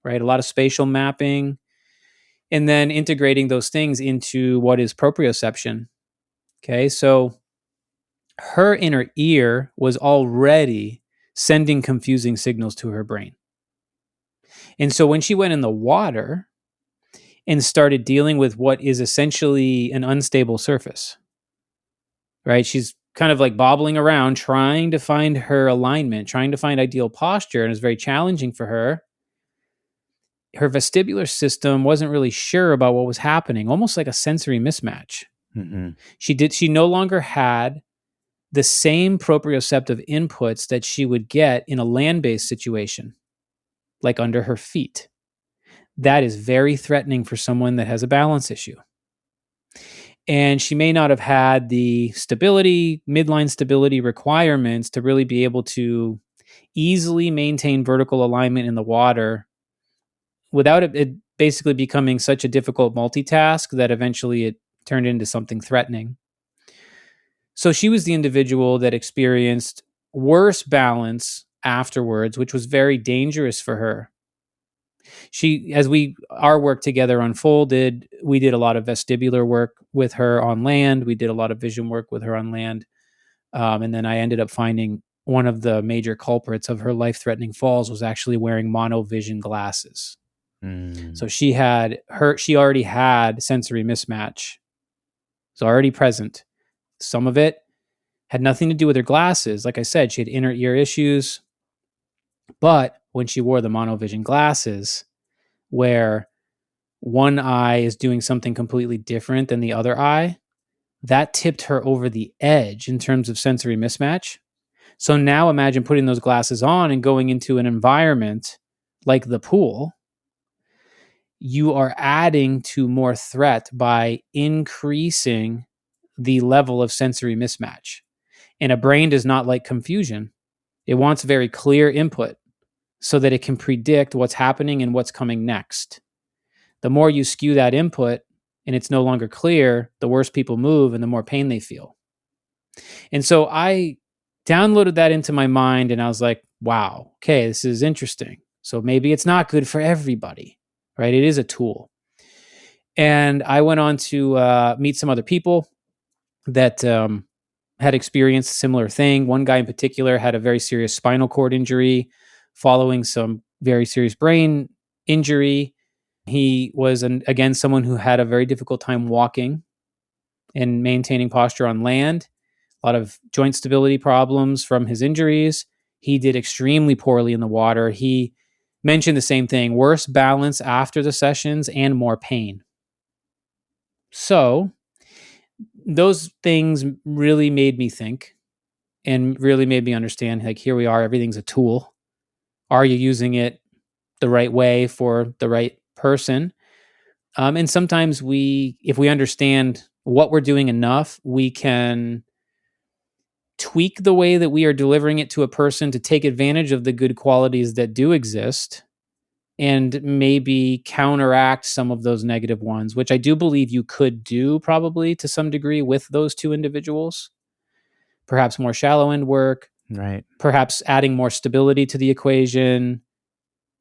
right? A lot of spatial mapping, and then integrating those things into what is proprioception. Okay, so her inner ear was already sending confusing signals to her brain. And so when she went in the water and started dealing with what is essentially an unstable surface, right? She's kind of like bobbling around, trying to find her alignment, trying to find ideal posture, and it's very challenging for her. Her vestibular system wasn't really sure about what was happening, almost like a sensory mismatch. She no longer had the same proprioceptive inputs that she would get in a land-based situation, like under her feet. That is very threatening for someone that has a balance issue. And she may not have had the stability, midline stability requirements to really be able to easily maintain vertical alignment in the water without it basically becoming such a difficult multitask that eventually it turned into something threatening. So she was the individual that experienced worse balance afterwards, which was very dangerous for her. As our work together unfolded, we did a lot of vestibular work with her on land. We did a lot of vision work with her on land. And then I ended up finding one of the major culprits of her life-threatening falls was actually wearing monovision glasses. So she already had sensory mismatch. It's already present. Some of it had nothing to do with her glasses. Like I said, she had inner ear issues. But when she wore the monovision glasses, where one eye is doing something completely different than the other eye, that tipped her over the edge in terms of sensory mismatch. So now imagine putting those glasses on and going into an environment like the pool. You are adding to more threat by increasing the level of sensory mismatch. And a brain does not like confusion. It wants very clear input so that it can predict what's happening and what's coming next. The more you skew that input and it's no longer clear, the worse people move and the more pain they feel. And so I downloaded that into my mind and I was like, wow, okay, this is interesting. So maybe it's not good for everybody, right? It is a tool. And I went on to meet some other people that had experienced a similar thing. One guy in particular had a very serious spinal cord injury following some very serious brain injury. He was, again, someone who had a very difficult time walking and maintaining posture on land, a lot of joint stability problems from his injuries. He did extremely poorly in the water. He mentioned the same thing, worse balance after the sessions and more pain. So those things really made me think and really made me understand, like, here we are, everything's a tool. Are you using it the right way for the right person? And sometimes if we understand what we're doing enough, we can tweak the way that we are delivering it to a person to take advantage of the good qualities that do exist and maybe counteract some of those negative ones, which I do believe you could do probably to some degree with those two individuals. Perhaps more shallow end work, Right. Perhaps adding more stability to the equation,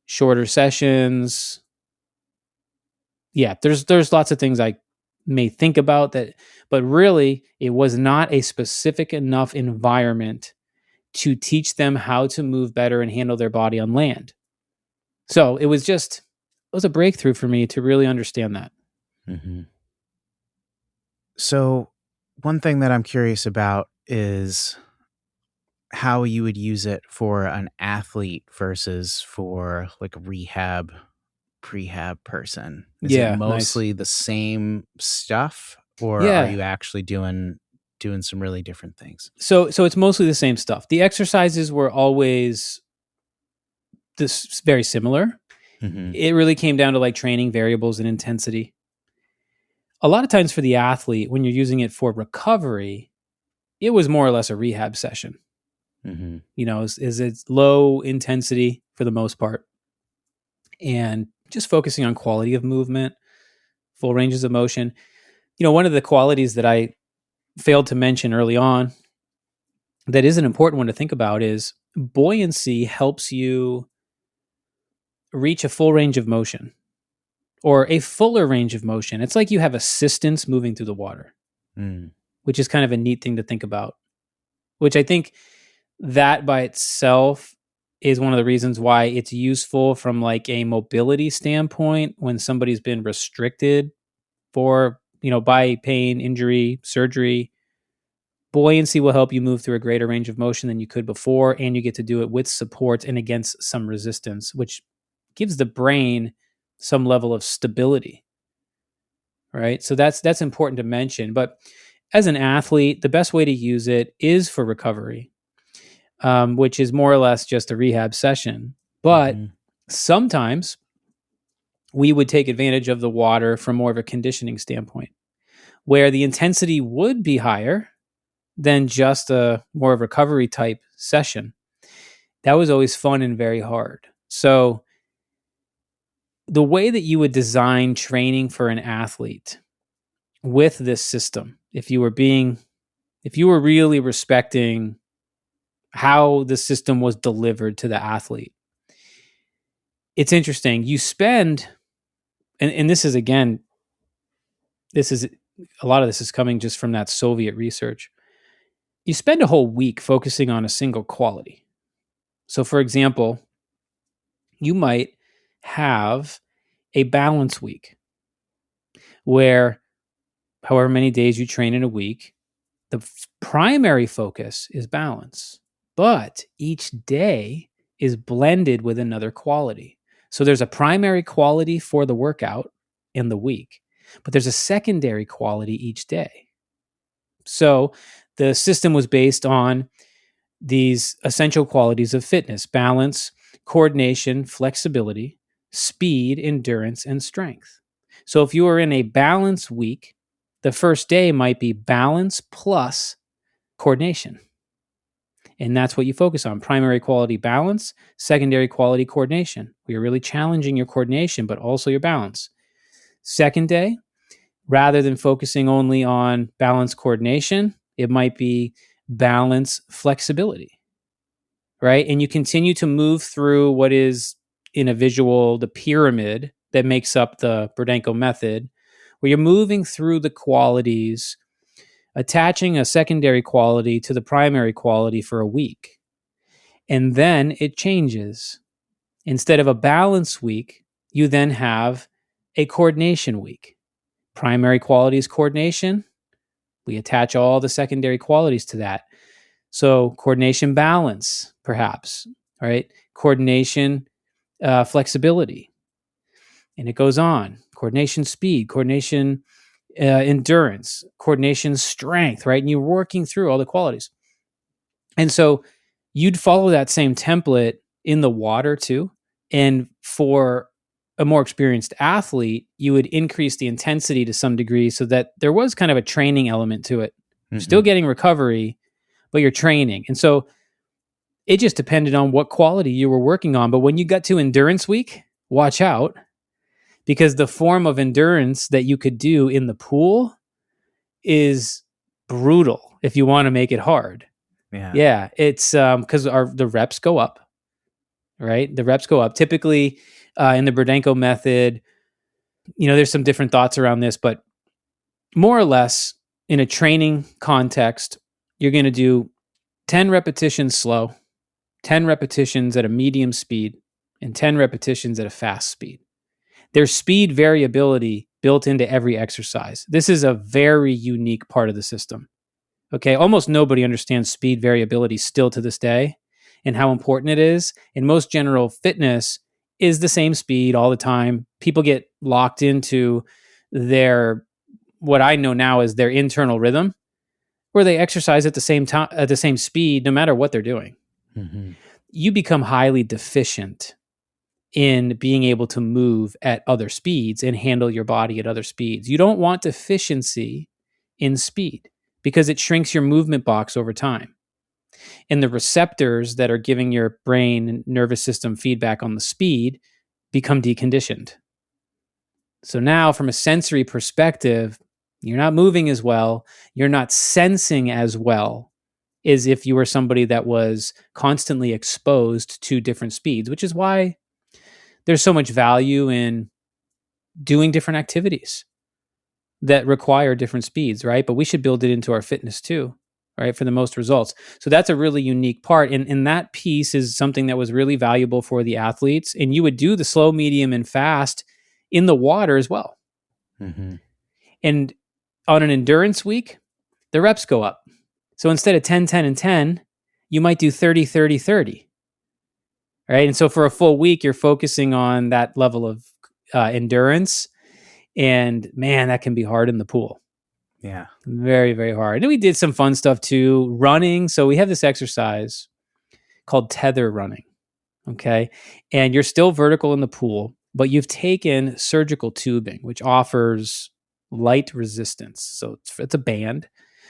shorter sessions. Yeah, there's lots of things I may think about that, but really it was not a specific enough environment to teach them how to move better and handle their body on land. So it was a breakthrough for me to really understand that. Mm-hmm. So one thing that I'm curious about is how you would use it for an athlete versus for like a prehab person. Is it mostly the same stuff, or are you actually doing some really different things? So it's mostly the same stuff. The exercises were always very similar. Mm-hmm. It really came down to like training variables and intensity. A lot of times for the athlete, when you're using it for recovery, it was more or less a rehab session. Mm-hmm. You know, is it's low intensity for the most part, and just focusing on quality of movement, full ranges of motion. You know, one of the qualities that I failed to mention early on that is an important one to think about is buoyancy helps you reach a full range of motion or a fuller range of motion. It's like you have assistance moving through the water, which is kind of a neat thing to think about, which I think that by itself is one of the reasons why it's useful from like a mobility standpoint when somebody's been restricted for, by pain, injury, surgery. Buoyancy will help you move through a greater range of motion than you could before, and you get to do it with support and against some resistance, which gives the brain some level of stability, right? So that's important to mention. But as an athlete, the best way to use it is for recovery, which is more or less just a rehab session. But sometimes we would take advantage of the water from more of a conditioning standpoint, where the intensity would be higher than just a more recovery type session. That was always fun and very hard. So the way that you would design training for an athlete with this system, if you were really respecting how the system was delivered to the athlete, it's interesting. You spend, and this is, again, a lot of this is coming just from that Soviet research. You spend a whole week focusing on a single quality. So for example, you might have a balance week where however many days you train in a week, the primary focus is balance, but each day is blended with another quality. So there's a primary quality for the workout in the week, but there's a secondary quality each day. So the system was based on these essential qualities of fitness: balance, coordination, flexibility, speed, endurance, and strength. So if you are in a balance week, the first day might be balance plus coordination. And that's what you focus on: primary quality balance, secondary quality coordination. We are really challenging your coordination, but also your balance. Second day, rather than focusing only on balance coordination, it might be balance flexibility, right? And you continue to move through what is in a visual, the pyramid that makes up the Burdenko Method, where you're moving through the qualities, attaching a secondary quality to the primary quality for a week. And then it changes. Instead of a balance week, you then have a coordination week. Primary quality is coordination. We attach all the secondary qualities to that. So coordination balance, perhaps, right? Coordination flexibility. And it goes on. Coordination speed, coordination endurance, coordination strength, right? And you're working through all the qualities. And so you'd follow that same template in the water too. And for a more experienced athlete, you would increase the intensity to some degree so that there was kind of a training element to it. You're still getting recovery, but you're training. And so it just depended on what quality you were working on. But when you got to endurance week, watch out, because the form of endurance that you could do in the pool is brutal if you want to make it hard. Yeah. It's because the reps go up, right? The reps go up. Typically in the Burdenko Method, there's some different thoughts around this, but more or less in a training context, you're going to do 10 repetitions slow, 10 repetitions at a medium speed, and 10 repetitions at a fast speed. There's speed variability built into every exercise. This is a very unique part of the system. Okay, almost nobody understands speed variability still to this day and how important it is. In most general fitness is the same speed all the time. People get locked into their, what I know now is their internal rhythm, where they exercise at the same time, at the same speed, no matter what they're doing. Mm-hmm. You become highly deficient in being able to move at other speeds and handle your body at other speeds. You don't want deficiency in speed because it shrinks your movement box over time. And the receptors that are giving your brain and nervous system feedback on the speed become deconditioned. So now from a sensory perspective, you're not moving as well. You're not sensing as well as if you were somebody that was constantly exposed to different speeds, which is why there's so much value in doing different activities that require different speeds, right? But we should build it into our fitness too, right? For the most results. So that's a really unique part. And that piece is something that was really valuable for the athletes. And you would do the slow, medium, and fast in the water as well. Mm-hmm. And on an endurance week, the reps go up. So instead of 10, 10, and 10, you might do 30, 30, 30. Right. And so for a full week, you're focusing on that level of endurance. And man, that can be hard in the pool. Yeah. Very, very hard. And we did some fun stuff too. Running. So we have this exercise called tether running. Okay. And you're still vertical in the pool, but you've taken surgical tubing, which offers light resistance. So it's a band.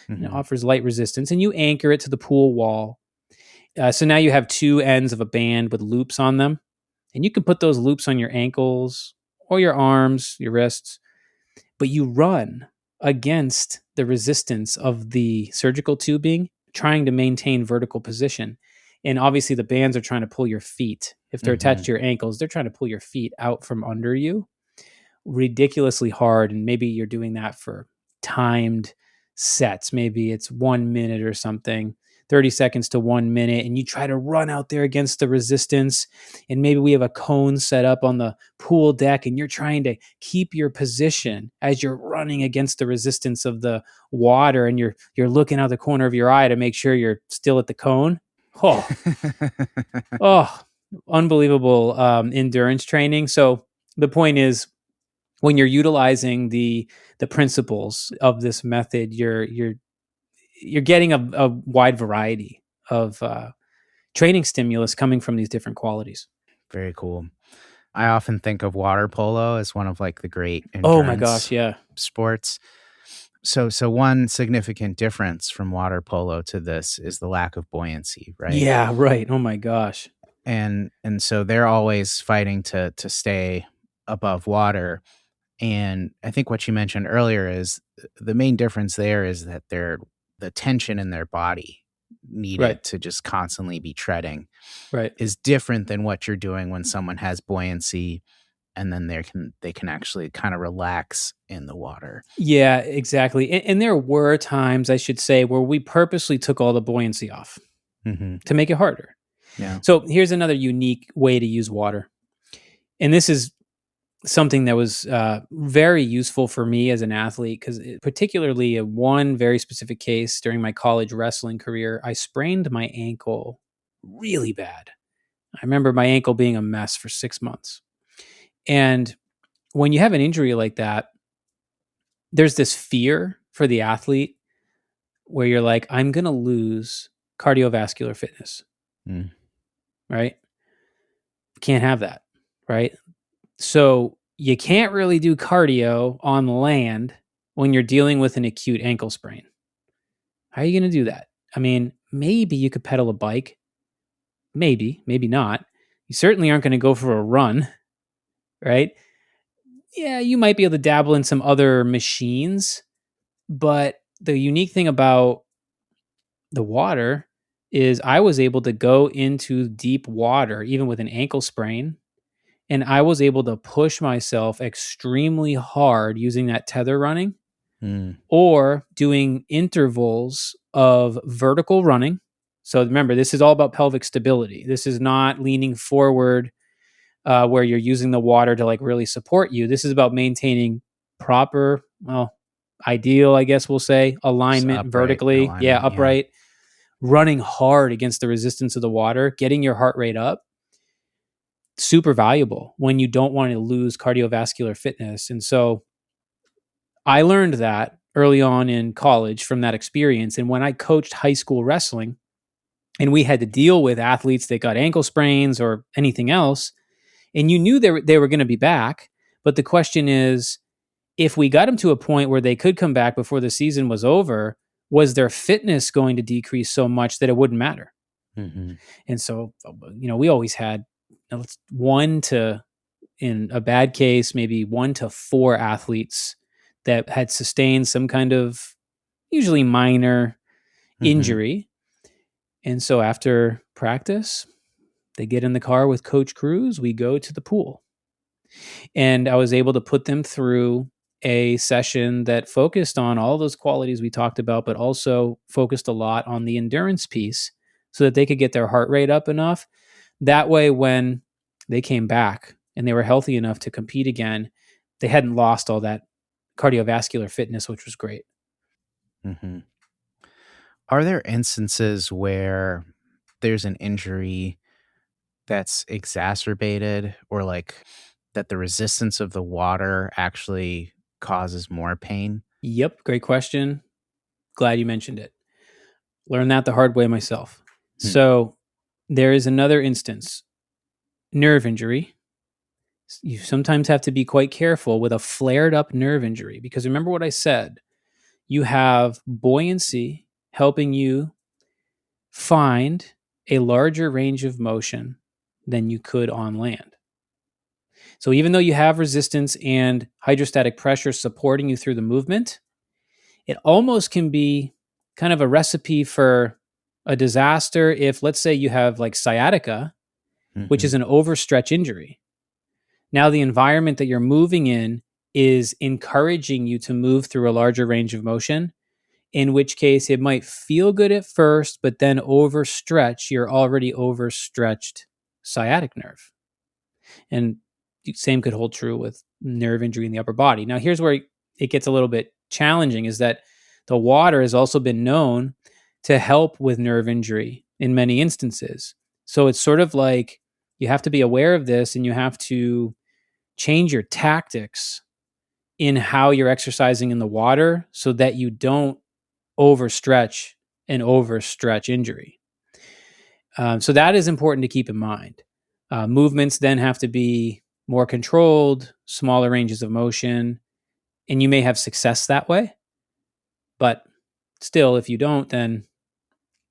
Mm-hmm. It offers light resistance, and you anchor it to the pool wall. So now you have two ends of a band with loops on them, and you can put those loops on your ankles or your arms, your wrists, but you run against the resistance of the surgical tubing, trying to maintain vertical position. And obviously the bands are trying to pull your feet. If they're attached to your ankles, they're trying to pull your feet out from under you. Ridiculously hard. And maybe you're doing that for timed sets. Maybe it's 1 minute or something. 30 seconds to 1 minute, and you try to run out there against the resistance. And maybe we have a cone set up on the pool deck, and you're trying to keep your position as you're running against the resistance of the water, and you're looking out the corner of your eye to make sure you're still at the cone. Oh, unbelievable endurance training. So the point is, when you're utilizing the principles of this method, you're getting a wide variety of training stimulus coming from these different qualities. Very cool. I often think of water polo as one of like the great endurance Oh my gosh, yeah. sports. So one significant difference from water polo to this is the lack of buoyancy, right? Yeah, right. Oh my gosh. And so they're always fighting to stay above water. And I think what you mentioned earlier is the main difference there is that the tension in their body needed to just constantly be treading is different than what you're doing when someone has buoyancy, and then they can actually kind of relax in the water. Yeah, exactly. And there were times, I should say, where we purposely took all the buoyancy off to make it harder. Yeah. So here's another unique way to use water. And this is something that was very useful for me as an athlete, because particularly in one very specific case during my college wrestling career, I sprained my ankle really bad. I remember my ankle being a mess for 6 months. And when you have an injury like that, there's this fear for the athlete where you're like, I'm going to lose cardiovascular fitness, right? Can't have that, right? So you can't really do cardio on land when you're dealing with an acute ankle sprain. How are you going to do that? I mean, maybe you could pedal a bike. Maybe not. You certainly aren't going to go for a run, right? Yeah, you might be able to dabble in some other machines, but the unique thing about the water is I was able to go into deep water, even with an ankle sprain, and I was able to push myself extremely hard using that tether running or doing intervals of vertical running. So remember, this is all about pelvic stability. This is not leaning forward where you're using the water to like really support you. This is about maintaining proper, ideal, I guess we'll say, alignment vertically. Upright. Yeah. Running hard against the resistance of the water, getting your heart rate up. Super valuable when you don't want to lose cardiovascular fitness. And so I learned that early on in college from that experience. And when I coached high school wrestling and we had to deal with athletes that got ankle sprains or anything else, and you knew they were going to be back. But the question is, if we got them to a point where they could come back before the season was over, was their fitness going to decrease so much that it wouldn't matter? And so, we always had one to, in a bad case, maybe 1 to 4 athletes that had sustained some kind of usually minor injury. And so after practice, they get in the car with Coach KRUSE, we go to the pool. And I was able to put them through a session that focused on all those qualities we talked about, but also focused a lot on the endurance piece so that they could get their heart rate up enough. That way, when they came back and they were healthy enough to compete again, they hadn't lost all that cardiovascular fitness, which was great. Are there instances where there's an injury that's exacerbated, or like that the resistance of the water actually causes more pain? Yep. Great question. Glad you mentioned it. Learned that the hard way myself. So there is another instance, nerve injury. You sometimes have to be quite careful with a flared up nerve injury, because remember what I said, you have buoyancy helping you find a larger range of motion than you could on land. So even though you have resistance and hydrostatic pressure supporting you through the movement, it almost can be kind of a recipe for a disaster if, let's say, you have like sciatica, which is an overstretch injury. Now the environment that you're moving in is encouraging you to move through a larger range of motion. in which case it might feel good at first, but then overstretch your already overstretched sciatic nerve. And same could hold true with nerve injury in the upper body. Now, here's where it gets a little bit challenging, is that the water has also been known to help with nerve injury in many instances. So it's sort of like you have to be aware of this, and you have to change your tactics in how you're exercising in the water so that you don't overstretch injury. So that is important to keep in mind. Movements then have to be more controlled, smaller ranges of motion, and you may have success that way. But still, if you don't, then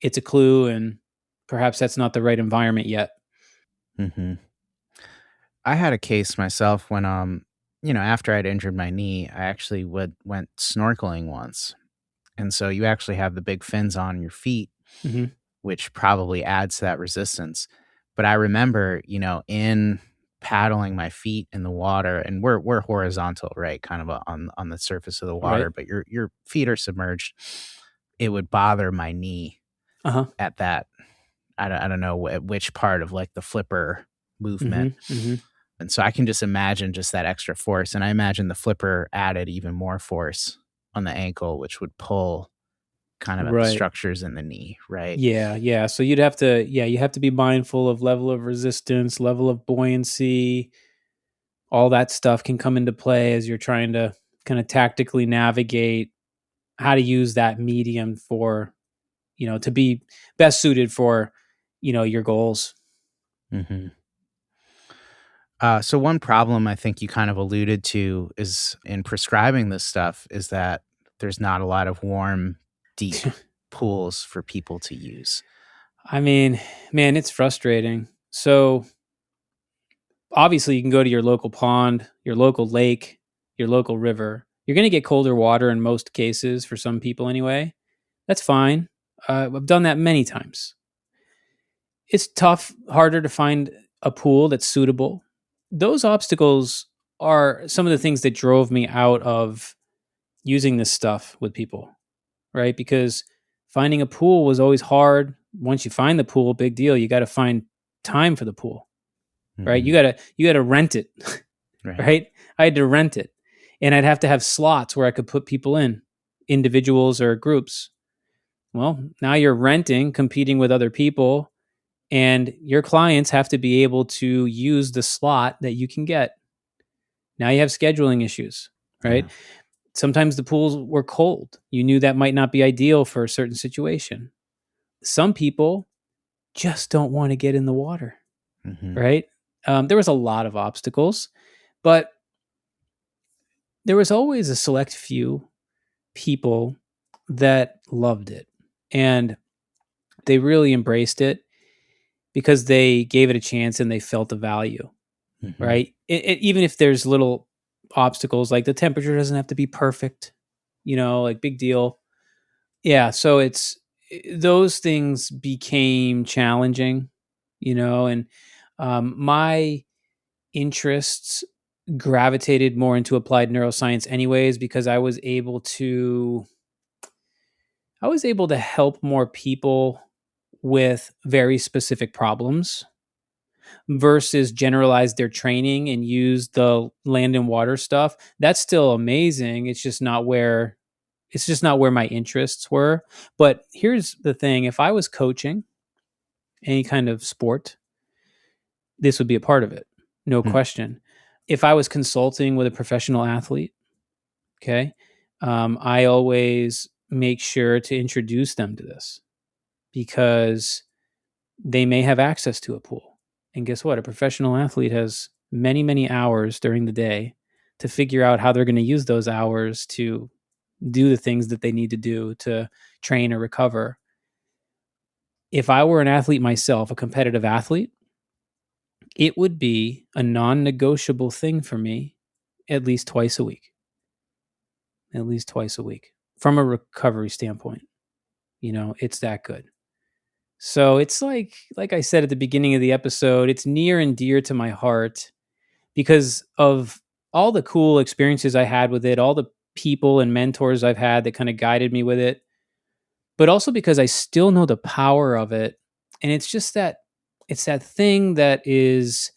it's a clue, and perhaps that's not the right environment yet. Mm-hmm. I had a case myself when, after I'd injured my knee, I actually went snorkeling once. And so you actually have the big fins on your feet, Mm-hmm. which probably adds to that resistance. But I remember, in paddling my feet in the water, and we're horizontal, right? Kind of on the surface of the water, Right. but your feet are submerged. It would bother my knee at that. I don't know at which part of like the flipper movement. Mm-hmm. And so I can just imagine just that extra force. And I imagine the flipper added even more force on the ankle, which would pull kind of at the structures in the knee, right? Yeah. So you have to be mindful of level of resistance, level of buoyancy. All that stuff can come into play as you're trying to kind of tactically navigate how to use that medium for, to be best suited for, your goals. Mm-hmm. So one problem I think you kind of alluded to is in prescribing this stuff is that there's not a lot of warm, deep pools for people to use. I mean, man, it's frustrating. So obviously you can go to your local pond, your local lake, your local river. You're going to get colder water in most cases for some people anyway. That's fine. I've done that many times. It's tough, harder to find a pool that's suitable. Those obstacles are some of the things that drove me out of using this stuff with people, right? Because finding a pool was always hard. Once you find the pool, big deal. You got to find time for the pool, right? Mm-hmm. You got to rent it, right? I had to rent it, and I'd have to have slots where I could put people in, individuals or groups. Well, now you're renting, competing with other people, and your clients have to be able to use the slot that you can get. Now you have scheduling issues, right? Yeah. Sometimes the pools were cold. You knew that might not be ideal for a certain situation. Some people just don't want to get in the water, right? There was a lot of obstacles, but there was always a select few people that loved it, and they really embraced it because they gave it a chance and they felt the value, right? Even if there's little obstacles, like the temperature doesn't have to be perfect, like big deal. Yeah. So those things became challenging, and my interests gravitated more into applied neuroscience anyways, because I was able to help more people with very specific problems versus generalize their training and use the land and water stuff. That's still amazing. It's just not where my interests were. But here's the thing. If I was coaching any kind of sport, this would be a part of it. No question. If I was consulting with a professional athlete, okay, I always make sure to introduce them to this because they may have access to a pool. And guess what? A professional athlete has many, many hours during the day to figure out how they're going to use those hours to do the things that they need to do to train or recover. If I were an athlete myself, a competitive athlete, it would be a non-negotiable thing for me at least twice a week. At least twice a week. From a recovery standpoint, it's that good. So it's like I said at the beginning of the episode, it's near and dear to my heart because of all the cool experiences I had with it, all the people and mentors I've had that kind of guided me with it. but also because I still know the power of it. And it's just that it's that thing that is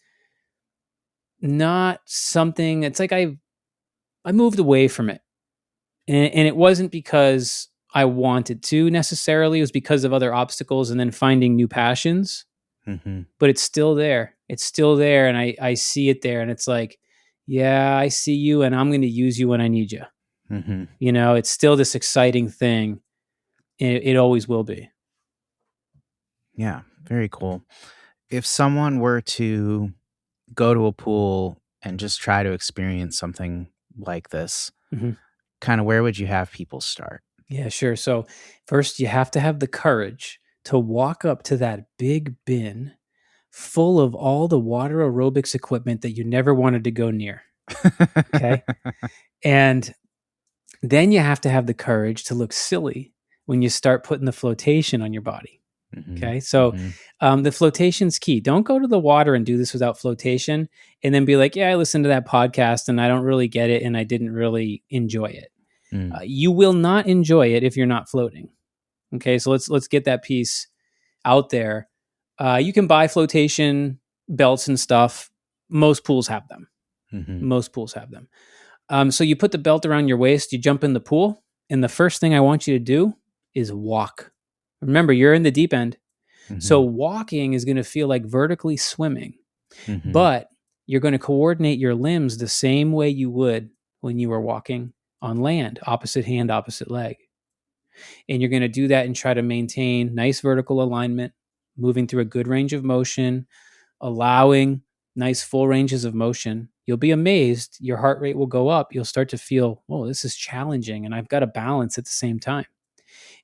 not something, it's like I moved away from it. And it wasn't because I wanted to necessarily, it was because of other obstacles and then finding new passions. Mm-hmm. But it's still there. It's still there. And I see it there. And it's like, yeah, I see you and I'm going to use you when I need you. Mm-hmm. You know, it's still this exciting thing. It always will be. Yeah, very cool. If someone were to go to a pool and just try to experience something like this, kind of where would you have people start? Yeah, sure. So first you have to have the courage to walk up to that big bin full of all the water aerobics equipment that you never wanted to go near. Okay. And then you have to have the courage to look silly when you start putting the flotation on your body. Okay. So the flotation's key. Don't go to the water and do this without flotation and then be like, yeah, I listened to that podcast and I don't really get it and I didn't really enjoy it. You will not enjoy it if you're not floating. Okay. So let's get that piece out there. You can buy flotation belts and stuff. Most pools have them. Most pools have them. So you put the belt around your waist, you jump in the pool, and the first thing I want you to do is walk. Remember, you're in the deep end. So walking is going to feel like vertically swimming, but you're going to coordinate your limbs the same way you would when you were walking on land, opposite hand, opposite leg. And you're going to do that and try to maintain nice vertical alignment, moving through a good range of motion, allowing nice full ranges of motion. You'll be amazed. Your heart rate will go up. You'll start to feel, oh, this is challenging and I've got to balance at the same time.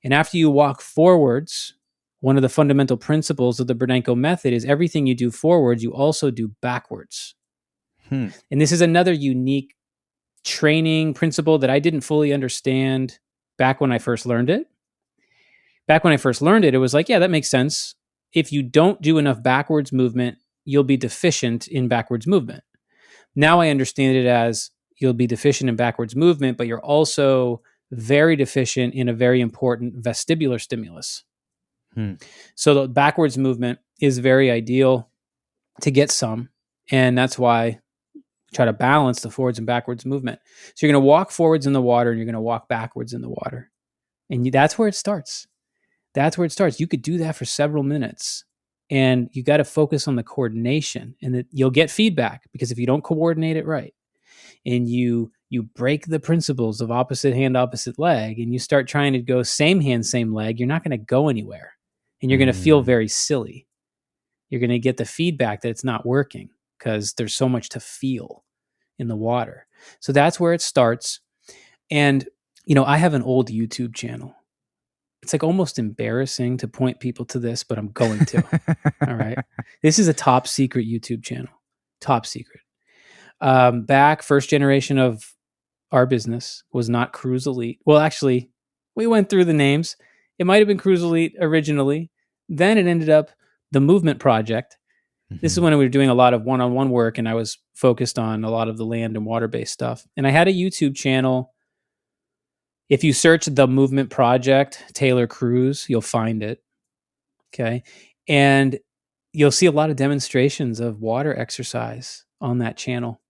And after you walk forwards, one of the fundamental principles of the Burdenko Method is everything you do forwards, you also do backwards. And this is another unique training principle that I didn't fully understand back when I first learned it. Back when I first learned it, it was like, yeah, that makes sense. If you don't do enough backwards movement, you'll be deficient in backwards movement. Now I understand it as you'll be deficient in backwards movement, but you're also very deficient in a very important vestibular stimulus. So the backwards movement is very ideal to get some. And that's why I try to balance the forwards and backwards movement. So you're going to walk forwards in the water and you're going to walk backwards in the water. And that's where it starts. That's where it starts. You could do that for several minutes. And you got to focus on the coordination and that you'll get feedback, because if you don't coordinate it right and you break the principles of opposite hand, opposite leg, and you start trying to go same hand, same leg, you're not going to go anywhere. And you're going to feel very silly. You're going to get the feedback that it's not working because there's so much to feel in the water. So that's where it starts. And, you know, I have an old YouTube channel. It's like almost embarrassing to point people to this, but I'm going to. All right. This is a top secret YouTube channel. Top secret. Back first generation of our business was not KRUSE Elite. Well, actually, we went through the names. It might have been KRUSE Elite originally. Then it ended up the Movement Project. This is when we were doing a lot of one-on-one work and I was focused on a lot of the land and water-based stuff. And I had a YouTube channel. If you search the Movement Project, Taylor KRUSE, you'll find it. Okay. And you'll see a lot of demonstrations of water exercise on that channel.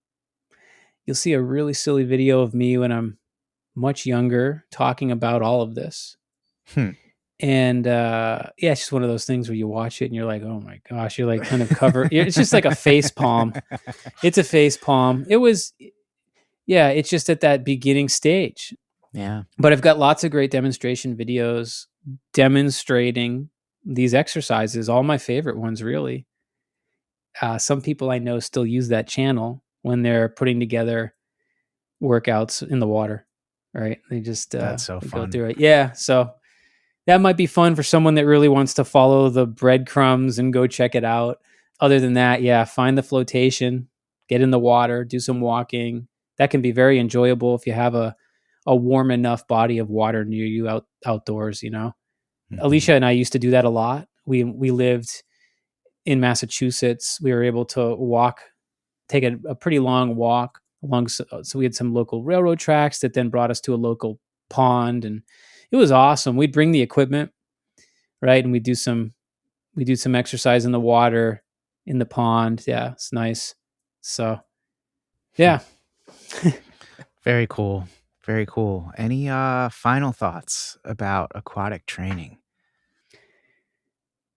You'll see a really silly video of me when I'm much younger talking about all of this. And yeah, it's just one of those things where you watch it and you're like, oh my gosh, you're like kind of covered. It's just like a face palm. It's a face palm. It was, yeah, it's just at that beginning stage. Yeah. But I've got lots of great demonstration videos demonstrating these exercises, all my favorite ones, really. Some people I know still use that channel when they're putting together workouts in the water, right? They just That's so fun. go through it. Yeah. So that might be fun for someone that really wants to follow the breadcrumbs and go check it out. Other than that, yeah, find the flotation, get in the water, do some walking. That can be very enjoyable if you have a warm enough body of water near you outdoors, you know. Alicia and I used to do that a lot. We lived in Massachusetts. We were able to take a pretty long walk along. So we had some local railroad tracks that then brought us to a local pond, and it was awesome. We'd bring the equipment, right? And we do some exercise in the water, in the pond. Yeah, it's nice. So, yeah. Very cool. Very cool. Any final thoughts about aquatic training?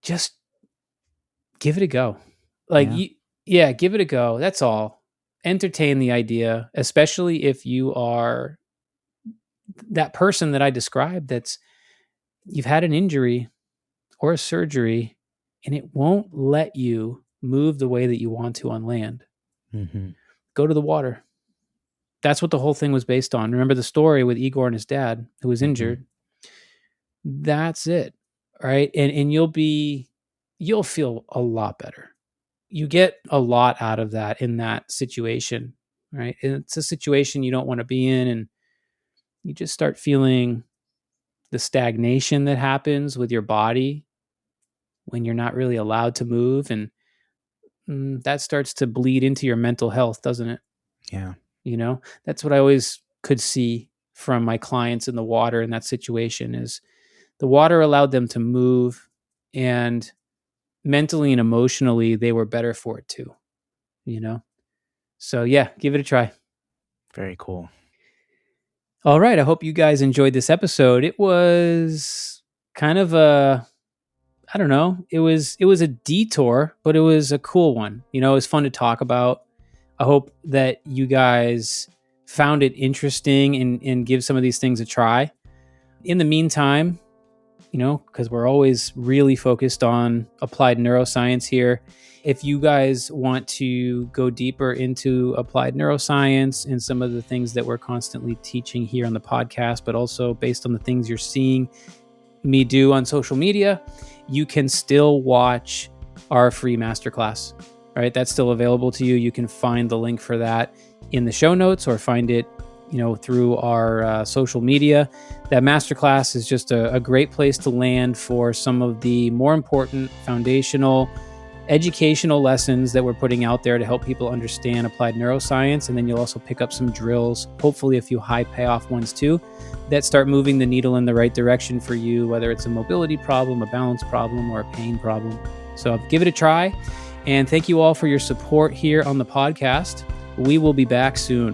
Just give it a go. Like, give it a go. That's all. Entertain the idea, especially if you are that person that I described you've had an injury or a surgery and it won't let you move the way that you want to on land. Mm-hmm. Go to the water. That's what the whole thing was based on. Remember the story with Igor and his dad who was injured? That's it. Right. And you'll feel a lot better. You get a lot out of that in that situation. Right. And it's a situation you don't want to be in. And you just start feeling the stagnation that happens with your body when you're not really allowed to move. And that starts to bleed into your mental health, doesn't it? Yeah. That's what I always could see from my clients in the water in that situation is the water allowed them to move, and mentally and emotionally, they were better for it too, So yeah, give it a try. Very cool. All right. I hope you guys enjoyed this episode. It was kind of I don't know. It was a detour, but it was a cool one. It was fun to talk about. I hope that you guys found it interesting and give some of these things a try. In the meantime, because we're always really focused on applied neuroscience here. If you guys want to go deeper into applied neuroscience and some of the things that we're constantly teaching here on the podcast, but also based on the things you're seeing me do on social media, you can still watch our free masterclass. Right? That's still available to you. You can find the link for that in the show notes or find it, through our social media. That masterclass is just a great place to land for some of the more important foundational educational lessons that we're putting out there to help people understand applied neuroscience. And then you'll also pick up some drills, hopefully a few high payoff ones too, that start moving the needle in the right direction for you, whether it's a mobility problem, a balance problem, or a pain problem. So give it a try. And thank you all for your support here on the podcast. We will be back soon.